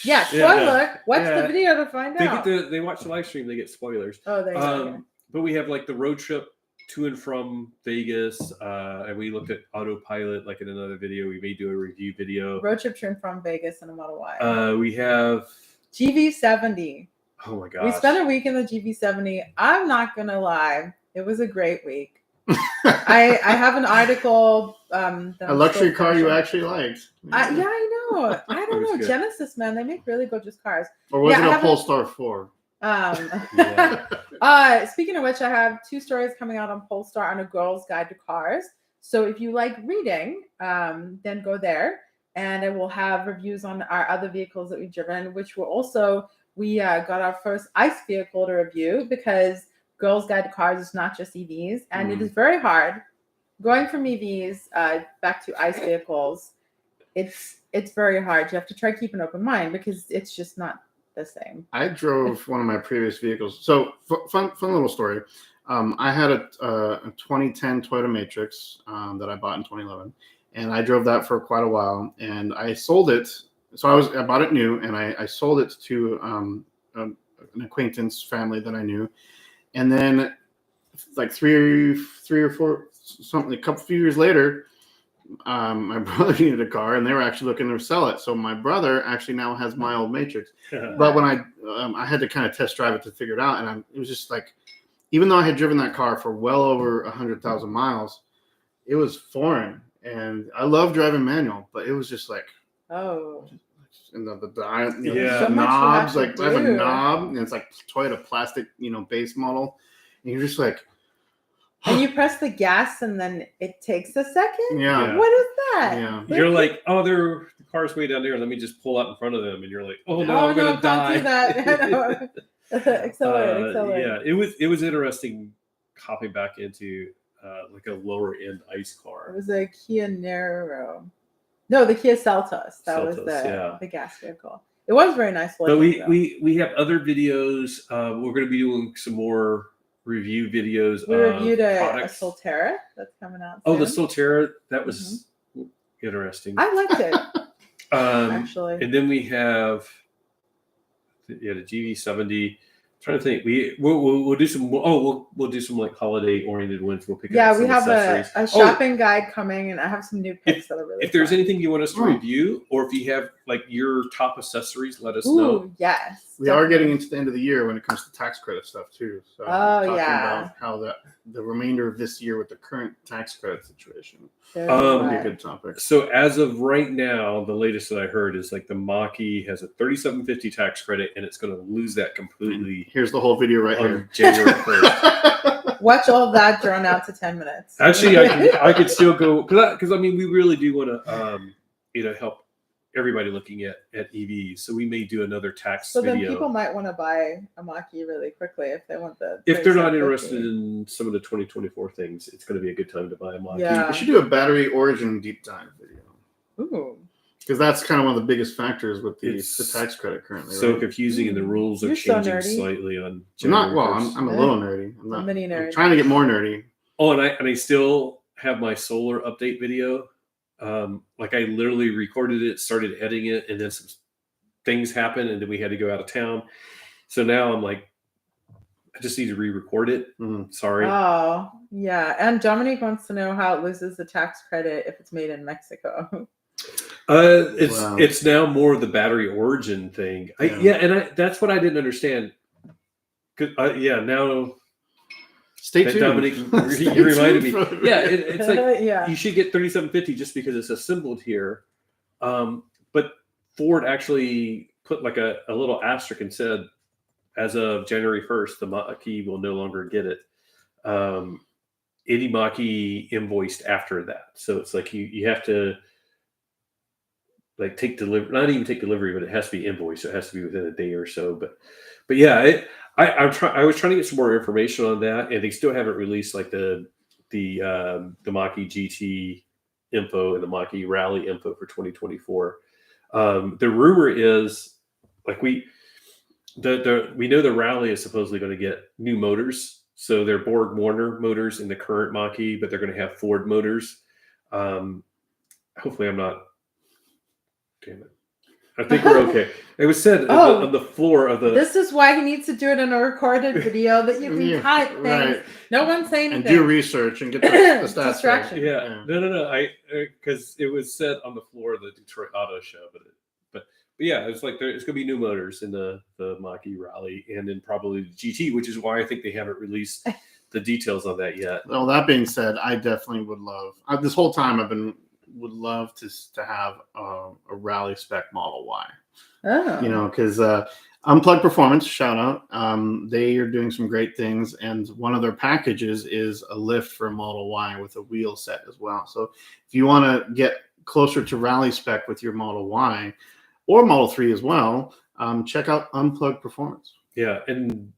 Yeah, spoiler. Watch the video to find out. They watch the live stream, they get spoilers. Oh, there you go. But we have like the road trip to and from Vegas, and we looked at autopilot like in another video. We may do a review video. Road trip to and from Vegas in a Model Y. We have GV70. Oh my gosh. We spent a week in the GV70. I'm not gonna lie, it was a great week. I have an article. A luxury car you actually liked. I know. I don't know. Good. Genesis, man, they make really gorgeous cars. Or was it a Polestar 4? Speaking of which, I have 2 stories coming out on Polestar on A Girl's Guide to Cars. So if you like reading, then go there, and I will have reviews on our other vehicles that we've driven, which will also. We got our first ICE vehicle to review because Girls Guide to Cars is not just EVs, and it is very hard going from EVs back to ICE vehicles. It's very hard. You have to try to keep an open mind because it's just not the same. I drove one of my previous vehicles. So fun little story. I had a 2010 Toyota Matrix that I bought in 2011, and I drove that for quite a while, and I sold it. So I bought it new, and I sold it to an acquaintance family that I knew, and then like three or four something, a few years later, my brother needed a car, and they were actually looking to sell it. So my brother actually now has my old Matrix, but when I had to kind of test drive it to figure it out, and it was just like, even though I had driven that car for well over 100,000 miles, it was foreign, and I love driving manual, but it was just like. Oh. And the so knobs, like I have a knob, and it's like Toyota plastic, base model. And you're just like, and you press the gas, and then it takes a second. Yeah. What is that? Yeah. You're like, the car's way down there. Let me just pull out in front of them, and you're like, oh no, I'm gonna die. Don't do that. Accelerate. Yeah, it was interesting hopping back into like a lower end ICE car. It was a Kia Niro. No, the Kia Seltos. That was the gas vehicle. It was very nice looking. But we have other videos. We're going to be doing some more review videos. We reviewed a products. Solterra that's coming out. Oh, the soon. Solterra, that was interesting. I liked it. Actually, and then we have the GV70. Trying to think, we'll do some. We'll do some like holiday oriented ones. We'll pick up some we have accessories. a shopping guide coming, and I have some new picks that are really. If there's fun. anything you want us to review, or if you have like your top accessories, let us Ooh, know. Yes, we are getting into the end of the year when it comes to tax credit stuff too. So talking about how the remainder of this year with the current tax credit situation would be a good topic. So as of right now, the latest that I heard is like the Mach-E has a $3,750 tax credit, and it's going to lose that completely. Here's the whole video right here. January 1st. Watch all of that drawn out to 10 minutes. Actually, I could still go because I mean we really do want to help everybody looking at EVs. So we may do another tax so video. Then people might want to buy a Mach-E really quickly if they want the. If they're not interested in some of the 2024 things, it's going to be a good time to buy a Mach-E. Yeah. We should do a battery origin deep dive video. Ooh. Because that's kind of one of the biggest factors with the tax credit currently. So right? confusing, and the rules are You're so changing nerdy. slightly on. I'm not. Well, 1st. I'm a little nerdy. I'm not. Mini nerd. I'm trying to get more nerdy. Oh, and I still have my solar update video. Like I literally recorded it, started editing it, and then some things happened, and then we had to go out of town. So now I'm like, I just need to re-record it. Sorry. Oh, yeah. And Dominique wants to know how it loses the tax credit if it's made in Mexico. It's now more the battery origin thing. That's what I didn't understand. Now. Stay tuned. Dominic, you reminded me. Yeah, it's like Yeah. you should get $3,750 just because it's assembled here. But Ford actually put like a little asterisk and said, as of January 1st, the Mach-E will no longer get it. Any Mach-E invoiced after that. So it's like you have to like take delivery, not even take delivery, but it has to be invoiced. So it has to be within a day or so. But yeah, I was trying to get some more information on that, and they still haven't released like the Mach-E GT info and the Mach-E Rally info for 2024. The rumor is like we know the Rally is supposedly going to get new motors, so they're Borg Warner motors in the current Mach-E, but they're going to have Ford motors. Hopefully, I'm not. Damn it. I think we're okay. It was said on the floor of the. This is why he needs to do it in a recorded video that you can type things. Right. No one's saying anything. And do research and get the stats right. Distraction. Yeah. No. Because it was said on the floor of the Detroit Auto Show, but yeah, it's like it's going to be new motors in the Mach-E Rally, and then probably the GT, which is why I think they haven't released the details on that yet. Well, that being said, I definitely would love. This whole time would love to have a Rally spec Model Y. Oh. Because Unplugged Performance, shout out. They are doing some great things, and one of their packages is a lift for a Model Y with a wheel set as well. So if you want to get closer to Rally spec with your Model Y or Model 3 as well, check out Unplugged Performance. Yeah, and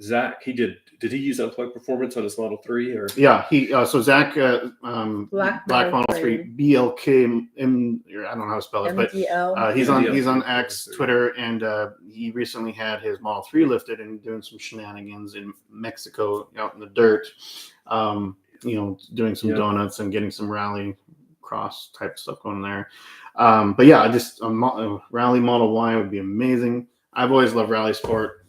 Zach, did he use Unplugged Performance on his Model 3 or? Yeah, so Zach, Black Model 3, BLK, I don't know how to spell it, but he's on X, Twitter, and he recently had his Model 3 lifted and doing some shenanigans in Mexico out in the dirt, doing some donuts and getting some rally cross type stuff going there. But yeah, just a Rally Model Y would be amazing. I've always loved Rally Sport.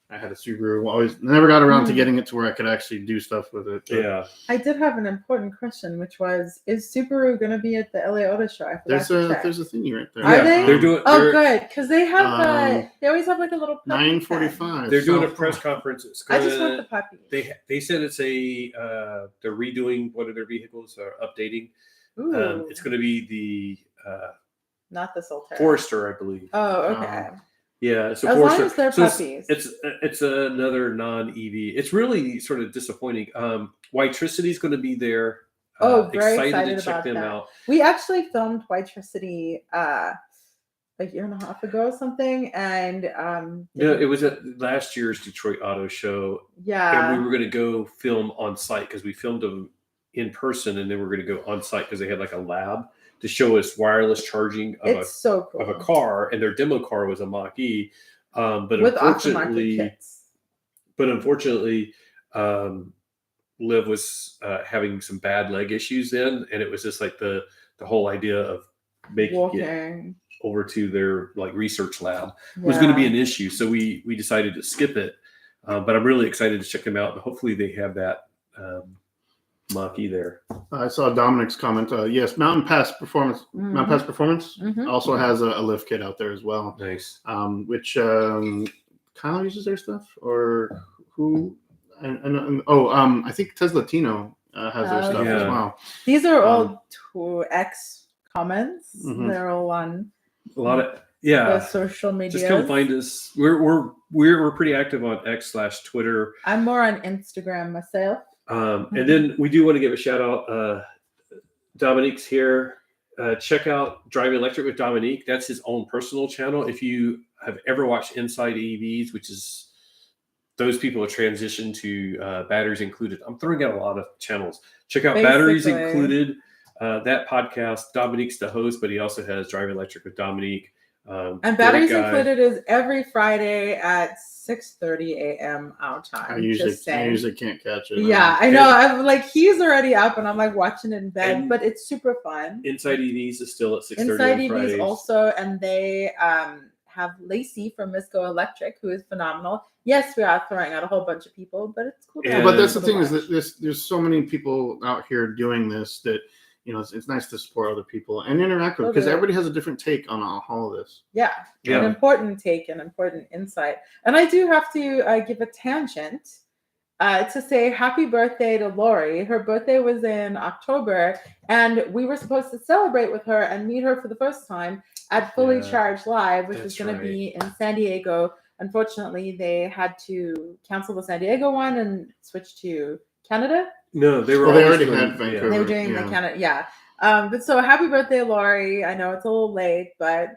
I had a Subaru. Never got around to getting it to where I could actually do stuff with it. But yeah. I did have an important question, which was: is Subaru going to be at the LA Auto Show? There's a thingy right there. Are they? They're doing. Good, because they have they always have like a little 9:45. They're doing a press conference. I just want the puppy. They said it's they're redoing one of their vehicles or updating. It's going to be the not the Solterra. Forester, I believe. Oh, okay. Yeah, so as Forester, long as they're puppies. It's another non-EV. It's really sort of disappointing. Whitetricity is going to be there. Very excited to check about them that. out. We actually filmed Whitetricity a year and a half ago or something, and it was at last year's Detroit Auto Show. Yeah, and we were going to go film on site because we filmed them in person, and then we're going to go on site because they had like a lab to show us wireless charging of of a car, and their demo car was a Mach-E. But with unfortunately, aftermarket kits. but unfortunately, Liv was having some bad leg issues then, and it was just like the whole idea of making it over to their like research lab was going to be an issue. So we decided to skip it. But I'm really excited to check them out, and hopefully they have that Mach-E there. I saw Dominic's comment. Yes, Mountain Pass Performance. Mountain Pass Performance also has a lift kit out there as well. Nice. Which Kyle uses their stuff, or who? I think Tesla Tino has their stuff as well. These are all 2X comments. They're all on a lot of the social media. Just come find us. We're pretty active on X/Twitter. I'm more on Instagram myself. And then we do want to give a shout out. Dominique's here. Check out Driving Electric with Dominique. That's his own personal channel. If you have ever watched Inside EVs, which is those people have transitioned to batteries included. I'm throwing out a lot of channels. Check out Batteries Included. That podcast, Dominique's the host, but he also has Driving Electric with Dominique. And Batteries Included is every Friday at 6:30 a.m. our time. I usually can't catch it. Yeah, I know. I'm like, he's already up, and I'm like watching it in bed, but it's super fun. Inside EVs is still at 6:30 Inside on Fridays. EVs also, and they have Lacey from Misco Electric, who is phenomenal. Yes, we are throwing out a whole bunch of people, but it's cool. But that's the thing is that there's so many people out here doing this that, you know, it's nice to support other people and interact with, because everybody has a different take on all of this. Yeah, an important take, an important insight. And I do have to give a tangent to say happy birthday to Lori. Her birthday was in October, and we were supposed to celebrate with her and meet her for the first time at Fully Charged Live, which is going to be in San Diego. Unfortunately, they had to cancel the San Diego one and switch to Canada. No, they were. They already had Vancouver. They were doing the Canada, but so happy birthday, Lori. I know it's a little late, but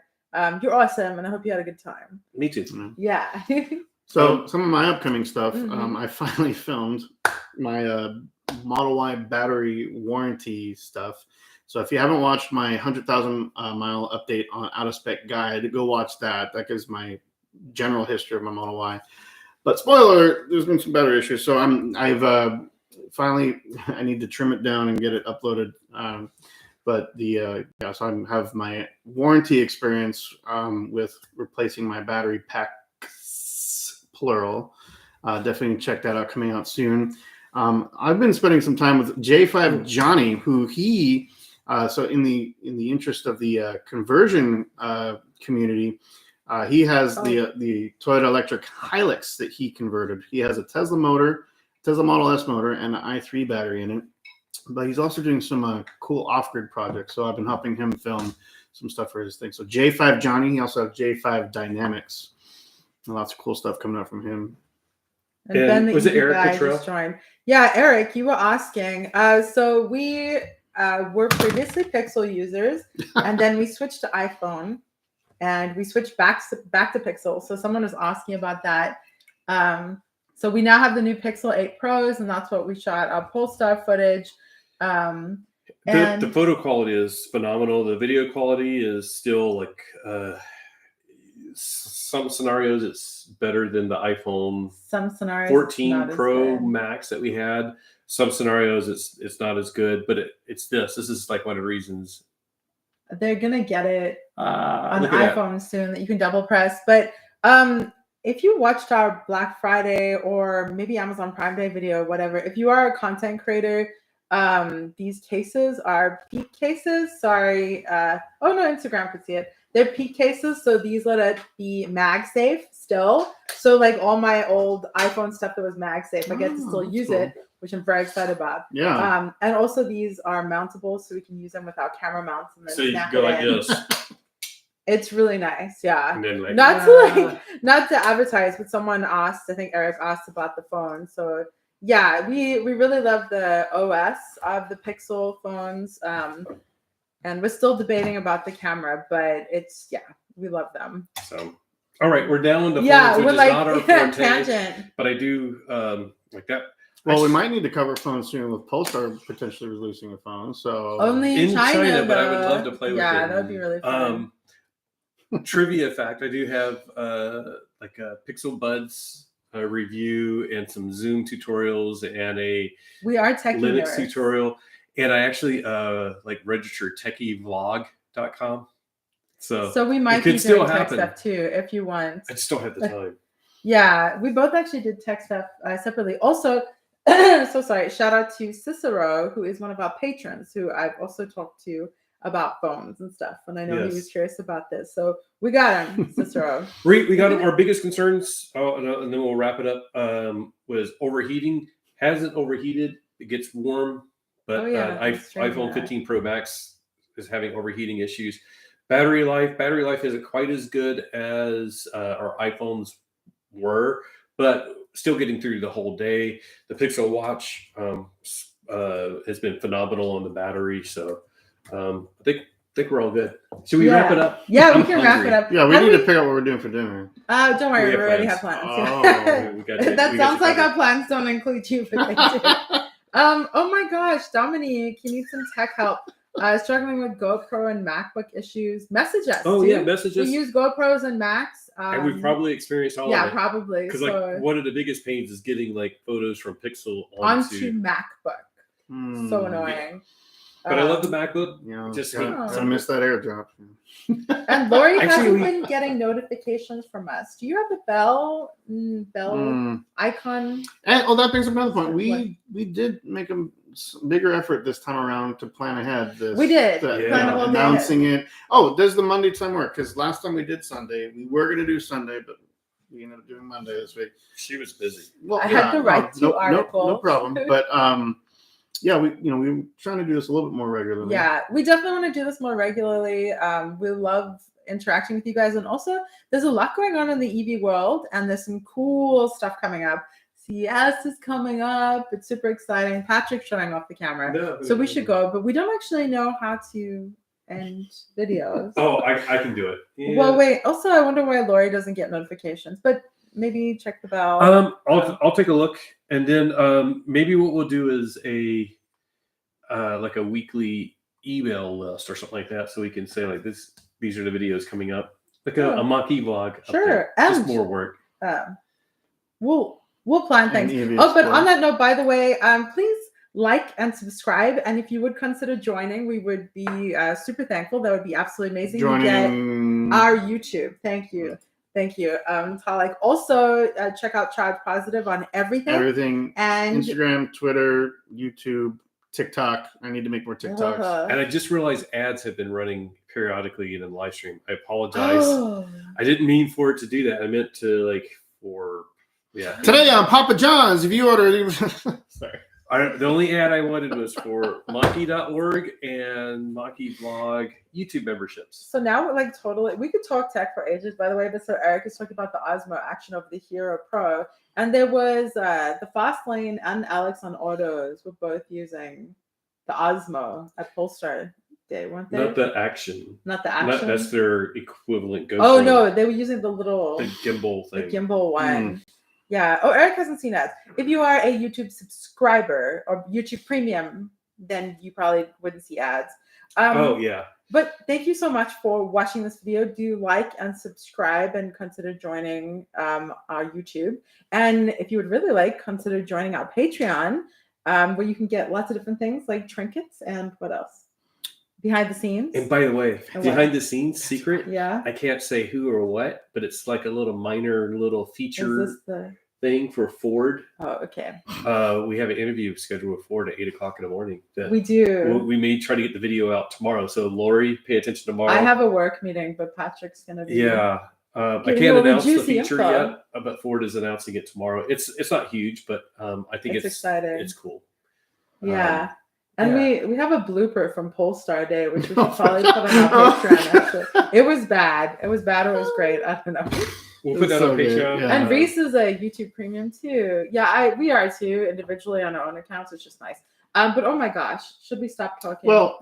you're awesome, and I hope you had a good time. Me too. Yeah. So some of my upcoming stuff, I finally filmed my Model Y battery warranty stuff. So if you haven't watched my 100,000 mile update on Out of Spec Guide, go watch that. That gives my general history of my Model Y. But spoiler, there's been some battery issues. So I've finally, I need to trim it down and get it uploaded. But so I have my warranty experience with replacing my battery packs, plural. Definitely check that out, coming out soon. I've been spending some time with J5 Johnny, who he, so in the interest of the conversion community, he has the Toyota electric Hilux that he converted. He has a Tesla Model S motor, and an i3 battery in it. But he's also doing some cool off-grid projects. So I've been helping him film some stuff for his thing. So J5 Johnny, he also has J5 Dynamics. And lots of cool stuff coming out from him. And was it Eric Cottrell? Yeah, Eric, you were asking. So we were previously Pixel users, and then we switched to iPhone, and we switched back to Pixel. So someone was asking about that. So we now have the new Pixel 8 Pros, and that's what we shot our Polestar footage. The photo quality is phenomenal. The video quality is still like some scenarios it's better than the iPhone some scenarios 14 Pro Max that we had. Some scenarios it's not as good, but this is like one of the reasons they're gonna get it on iPhone soon that you can double press. But if you watched our Black Friday or maybe Amazon Prime Day video, whatever, if you are a content creator, these cases are peak cases. Sorry. Instagram could see it. They're peak cases. So these let it be MagSafe still. So like all my old iPhone stuff that was MagSafe, I get to still use it, which I'm very excited about. Yeah. And also these are mountable, so we can use them with our camera mounts. And then so you can go like this. It's really nice, yeah. And then not to advertise, but someone asked, I think Eric asked about the phone. So yeah, we really love the OS of the Pixel phones. And we're still debating about the camera, but we love them. So all right, we're down to phones, which is not our forte. Tangent. But I do like that. Well, we might need to cover phones soon with Polestar potentially releasing a phone. So only in China, but I would love to play with it. Yeah, that would be really fun. Trivia fact: I do have like Pixel Buds review and some Zoom tutorials and a We are techie Linux nerds. tutorial. And I actually registered techievlog.com. So we might be doing tech stuff too if you want. I just don't have the time. Yeah, we both actually did tech stuff separately. Also, so sorry, shout out to Cicero, who is one of our patrons, who I've also talked to about phones and stuff. And I know he was curious about this. So we got him, Cicero. We got him. Our biggest concerns, and then we'll wrap it up, was overheating. Hasn't overheated. It gets warm, but iPhone 15 Pro Max is having overheating issues. Battery life isn't quite as good as our iPhones were, but still getting through the whole day. The Pixel Watch has been phenomenal on the battery, so I think we're all good. Should we wrap it up? Yeah, we can wrap it up. Yeah, we need to pick up what we're doing for dinner. Don't worry, we already have plans. Oh, that sounds like our plans don't include you. But oh my gosh, Dominique, you need some tech help. Struggling with GoPro and MacBook issues. Message us. Oh, yeah, message us. We use GoPros and Macs. And we've probably experienced all of it. Yeah, probably. Because one of the biggest pains is getting photos from Pixel onto MacBook. So annoying. But I love the MacBook. Yeah, just I miss that AirDrop. And Lori hasn't been getting notifications from us. Do you have the bell icon? And that brings up another point. We did make a bigger effort this time around to plan ahead. We did. Announcing it. Oh, does the Monday time work? Because last time we did Sunday, we were going to do Sunday, but we ended up doing Monday this week. She was busy. Well, I had to write two articles. No problem. But yeah, we were trying to do this a little bit more regularly. Yeah, we definitely want to do this more regularly. We love interacting with you guys, and also there's a lot going on in the EV world, and there's some cool stuff coming up. CES is coming up. It's super exciting. Patrick's showing off the camera, so we should go, but we don't actually know how to end videos. Oh, I can do it. Yeah. Well, wait. Also, I wonder why Lori doesn't get notifications, but maybe check the bell. I'll take a look, and then maybe what we'll do is a weekly email list or something like that, so we can say this. These are the videos coming up, a Mach-E vlog. Sure, and just more work. We'll plan things. But on that note, by the way, please like and subscribe, and if you would consider joining, we would be super thankful. That would be absolutely amazing. You get our YouTube. Thank you. Also, check out Charge Positive on everything. And Instagram, Twitter, YouTube, TikTok. I need to make more TikToks. And I just realized ads have been running periodically in the live stream. I apologize. I didn't mean for it to do that. I meant to Today on Papa John's, if you order... Sorry. The only ad I wanted was for Mach-E.org and Mach-E Vlog YouTube memberships. So now totally, we could talk tech for ages, by the way, but so Eric is talking about the Osmo Action over the Hero Pro. And there was the Fastlane and Alex on Autos were both using the Osmo at Polestar Day, weren't they? Not the Action. That's their equivalent GoPro. Oh, no, they were using the gimbal thing. The gimbal one. Yeah. Oh, Eric hasn't seen ads. If you are a YouTube subscriber or YouTube Premium, then you probably wouldn't see ads. Yeah. But thank you so much for watching this video. Do like and subscribe and consider joining our YouTube. And if you would really consider joining our Patreon, where you can get lots of different things like trinkets and what else? Behind the scenes. And by the way, behind the scenes secret. Yeah. I can't say who or what, but it's like a little feature thing for Ford. Oh, okay. We have an interview scheduled with Ford at 8:00 in the morning. We do. We may try to get the video out tomorrow. So Lori, pay attention tomorrow. I have a work meeting, but Patrick's gonna be. Yeah. I can't announce the feature yet, but Ford is announcing it tomorrow. It's not huge, but I think it's exciting. It's cool. Yeah. And we have a blooper from Polestar Day, which we should probably put on our Patreon. Actually, it was bad. It was bad or it was great. I don't know. We'll put that on Patreon. Yeah. And Reese is a YouTube Premium too. Yeah, we are too, individually on our own accounts. It's just nice. But oh my gosh, should we stop talking? Well,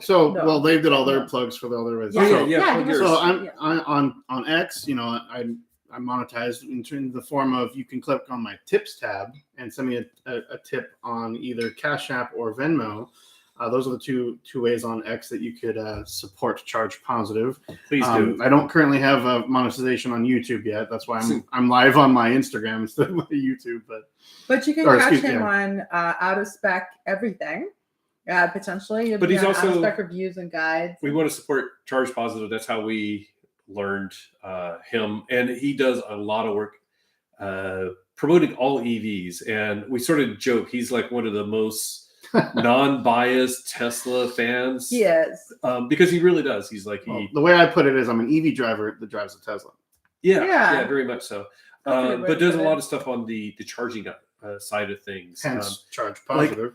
they did all their plugs for the other ways. So I'm on X. I monetized in the form of you can click on my tips tab and send me a tip on either Cash App or Venmo. Those are the two ways on X that you could support Charge Positive. Please do. I don't currently have monetization on YouTube yet. That's why I'm live on my Instagram instead of my YouTube. But you can catch him on Out of Spec Everything. Potentially. You'll but be he's on also Out of Spec Reviews and Guides. We want to support Charge Positive. That's how we learned him. And he does a lot of work promoting all EVs. And we sort of joke, he's like one of the most non-biased Tesla fans. Yes. Because he really does. He's like, the way I put it is I'm an EV driver that drives a Tesla. Yeah, very much so. But does a lot of stuff on the charging side of things. Hence, Charge Positive.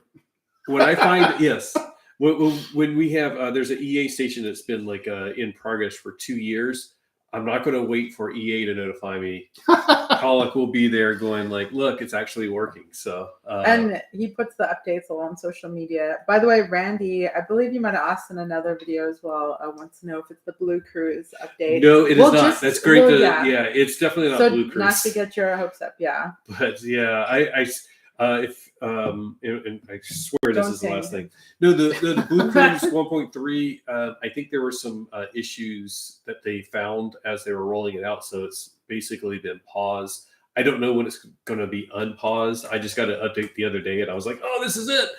When I find, yes, when we have, there's an EA station that's been like in progress for 2 years. I'm not going to wait for EA to notify me. Pollock will be there going like, look, it's actually working. So, and he puts the updates all on social media. By the way, Randy, I believe you might have asked in another video as well. I want to know if it's the Blue Cruise update. No, it is not. That's great. It's definitely not Blue Cruise. Not to get your hopes up. Yeah. But yeah, and I swear this is the last thing. No, the Blue Cruise 1.3. I think there were some issues that they found as they were rolling it out, so it's basically been paused. I don't know when it's going to be unpaused. I just got an update the other day, and I was like, "Oh, this is it!"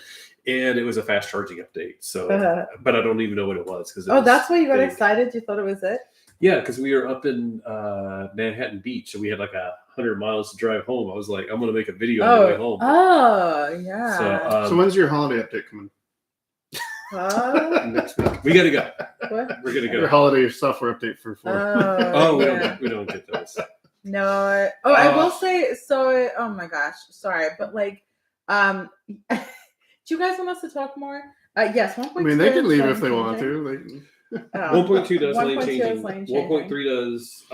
And it was a fast charging update. So, but I don't even know what it was because. That's why you got excited. You thought it was it. Yeah, because we were up in Manhattan Beach, and we had like 100 miles to drive home. I was like, I'm going to make a video on the way home. Oh, yeah. So when's your holiday update coming? Next week. We got to go. What? We're going to go. Your holiday software update for we don't get those. No. I will say, so, oh my gosh, sorry. But like, do you guys want us to talk more? Yes, 1.2. I mean, they can leave if they want to. 1.2 does lane changing. 1.3 does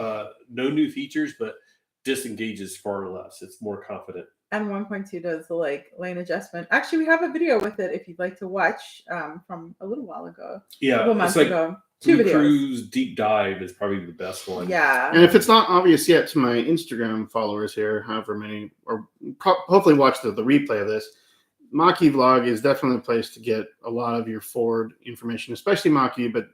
no new features, but disengages far less. It's more confident. And 1.2 does the like lane adjustment. Actually, we have a video with it if you'd like to watch from a little while ago. Yeah, a couple months ago. 2 videos. Cruise Deep Dive is probably the best one. Yeah. And if it's not obvious yet to my Instagram followers here, however many, or hopefully watch the replay of this, Mach-E Vlog is definitely a place to get a lot of your Ford information, especially Mach-E, but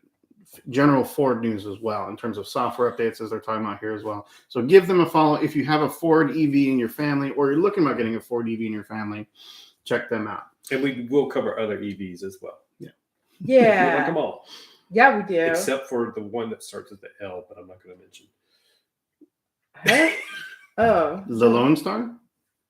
general Ford news as well in terms of software updates as they're talking about here as well. So give them a follow if you have a Ford EV in your family or you're looking about getting a Ford EV in your family. Check them out. And we will cover other EVs as well. Yeah. We like them all. Yeah, we do. Except for the one that starts with the L, but I'm not going to mention. Oh. The Lone Star?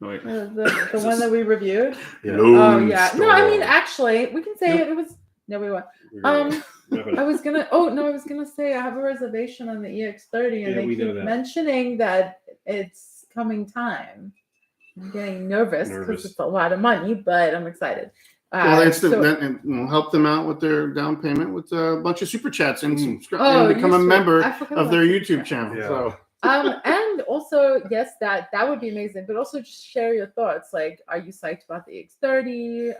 No, wait. The one that we reviewed? Yeah. Lone yeah. Star. No, I mean, actually, we can say it was... No, we won't. I was gonna say I have a reservation on the EX30, and they keep mentioning that it's coming time. I'm getting nervous because it's a lot of money, but I'm excited. And we'll help them out with their down payment with a bunch of super chats and subscribe and become a member of their YouTube channel. Yeah. So. And also, yes, that would be amazing. But also, just share your thoughts. Like, are you psyched about the EX30?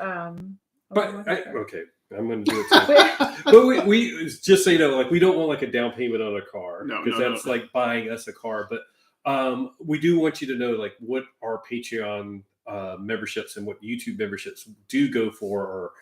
Okay. I'm going to do it too. But we just so you know, like we don't want like a down payment on a car because that's like buying us a car. But we do want you to know like what our Patreon memberships and what YouTube memberships do go for are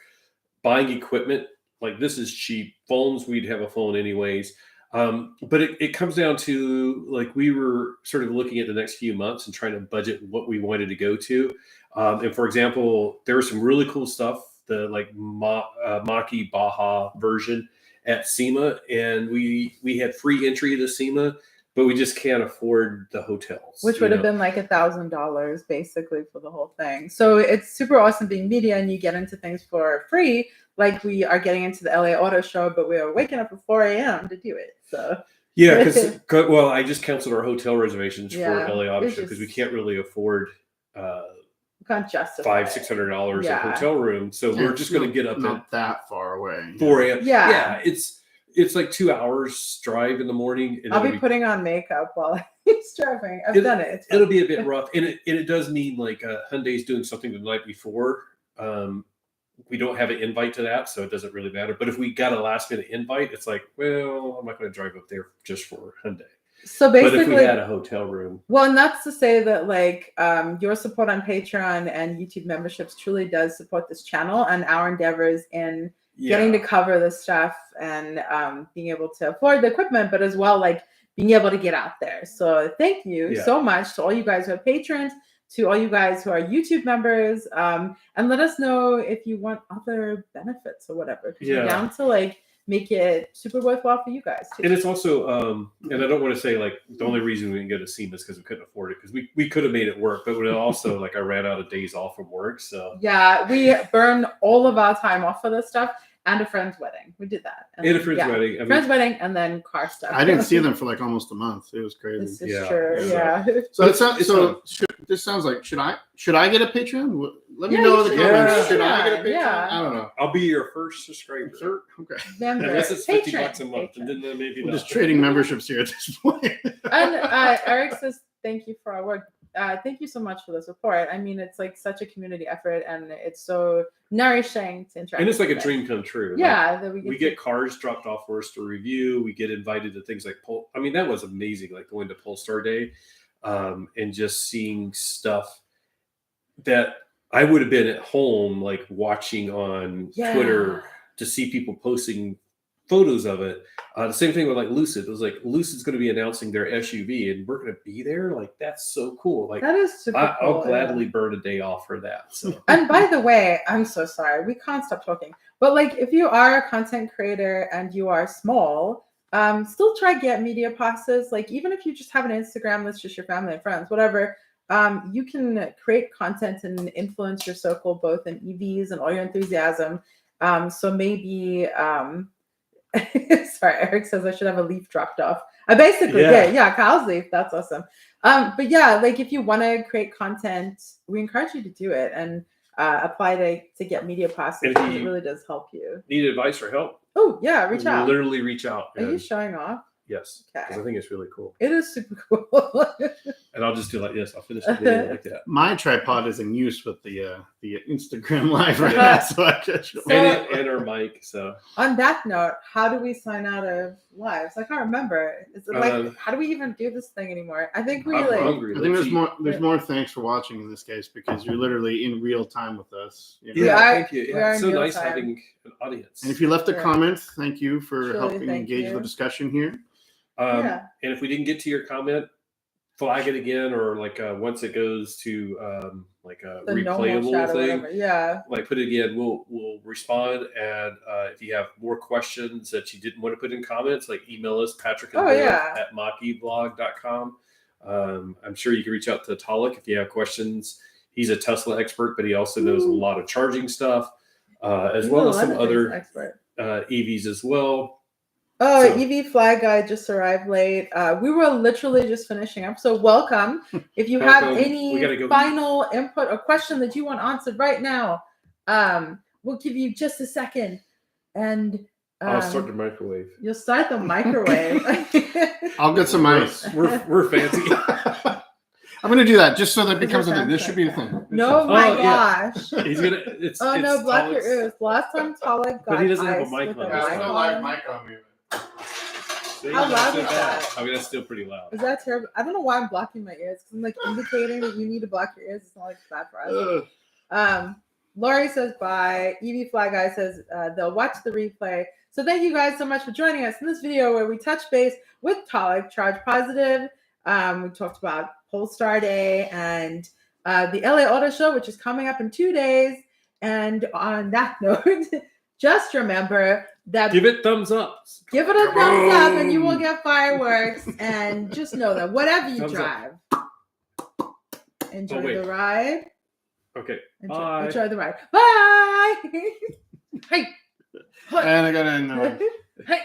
buying equipment. Like this is cheap. Phones, we'd have a phone anyways. But it comes down to like we were sort of looking at the next few months and trying to budget what we wanted to go to. And for example, there was some really cool stuff. The like Mach-E Baja version at SEMA, and we had free entry to SEMA, but we just can't afford the hotels, which would have been like $1,000 basically for the whole thing. So it's super awesome being media, and you get into things for free, like we are getting into the LA Auto Show, but we are waking up at 4 a.m. to do it. So yeah, because I just canceled our hotel reservations for LA Auto Show because we can't really afford. Can't justify $500-$600 a hotel room, so we're just going to get up not that far away. 4 a.m. Yeah, it's like 2 hours drive in the morning. And I'll be putting on makeup while he's driving. I've done it. It'll be a bit rough, and it does mean like Hyundai's doing something the night before. We don't have an invite to that, so it doesn't really matter. But if we got a last minute invite, it's like, well, I'm not going to drive up there just for Hyundai. So basically, but if we had a hotel room, well, and that's to say that like your support on Patreon and YouTube memberships truly does support this channel and our endeavors in getting to cover this stuff and being able to afford the equipment, but as well like being able to get out there. So thank you so much to all you guys who are patrons, to all you guys who are YouTube members, and let us know if you want other benefits or whatever, because we're down to like make it super worthwhile for you guys too. And it's also, and I don't want to say like the only reason we didn't go to SEMA is because we couldn't afford it, because we could have made it work, but it also like I ran out of days off from work. So yeah, we burned all of our time off for this stuff and a friend's wedding. We did that. And a friend's wedding. I mean, friend's wedding and then car stuff. I didn't see them for like almost a month. It was crazy. This is true. Yeah. So this sounds like should I get a Patreon? Let me know in the comments. Should I get a Patreon? Yeah. I don't know. I'll be your first subscriber. Sure. Okay. Unless it's $50 a month, and then maybe I'm just trading memberships here at this point. And Eric says thank you for our work. Thank you so much for the support. I mean, it's like such a community effort, and it's so nourishing to interact. And it's like a dream come true. Yeah, like, we get cars dropped off for us to review. We get invited to things like I mean, that was amazing. Like going to Polestar Day, and just seeing stuff that I would have been at home, like watching on Twitter to see people posting photos of it. The same thing with like Lucid. It was like Lucid's going to be announcing their SUV, and we're going to be there. Like that's so cool. Like that is super cool. I'll gladly burn a day off for that. So. And by the way, I'm so sorry. We can't stop talking. But like, if you are a content creator and you are small, still try get media passes. Like even if you just have an Instagram that's just your family and friends, whatever. You can create content and influence your circle both in EVs and all your enthusiasm. So maybe. Sorry, Eric says I should have a leaf dropped off. I basically did. Yeah, Kyle's leaf. That's awesome. But yeah, like if you want to create content, we encourage you to do it and apply to get media passes. Because it really does help you. Need advice or help? Oh yeah, reach out. Literally reach out. Are you showing off? Yes. Because I think it's really cool. It is super cool. And I'll just do like this. I'll finish the video like that. My tripod is in use with the Instagram live right now, so I just and our mic. So on that note, how do we sign out of lives? I can't remember. Is it like how do we even do this thing anymore? I think we I'm hungry. I think there's more thanks for watching in this case because you're literally in real time with us. You know? Thank you. It's so nice having an audience. And if you left a comment, thank you for helping engage the discussion here. And if we didn't get to your comment, flag it again, or like once it goes to like a replayable thing, like put it again. We'll respond, and if you have more questions that you didn't want to put in comments, like email us Patrick and at Mach-E-blog.com. I'm sure you can reach out to Talik if you have questions. He's a Tesla expert, but he also knows a lot of charging stuff, as well as some other EVs as well. Oh, EV flag guy just arrived late. We were literally just finishing up. So welcome. If you have any final input or question that you want answered right now, we'll give you just a second. And I'll start the microwave. You'll start the microwave. I'll get some ice. We're fancy. I'm gonna do that just so that becomes a thing. This should be a thing. No, my gosh. He's gonna. No, block your ears. Last time Talik got but he doesn't have a mic on. There's no live mic on me. How loud is that? I mean, that's still pretty loud. Is that terrible? I don't know why I'm blocking my ears because I'm like indicating that you need to block your ears. It's not like it's bad for us. Laurie says bye. EV Flag Guy says they'll watch the replay. So thank you guys so much for joining us in this video where we touch base with Talik, Charge Positive. We talked about Polestar Day and the LA Auto Show, which is coming up in 2 days. And on that note, just remember that give it thumbs up. Give it a thumbs up and you will get fireworks. And just know that whatever you drive, enjoy the ride. Okay. Enjoy the ride. Bye. Hey. And I got to end. Hey.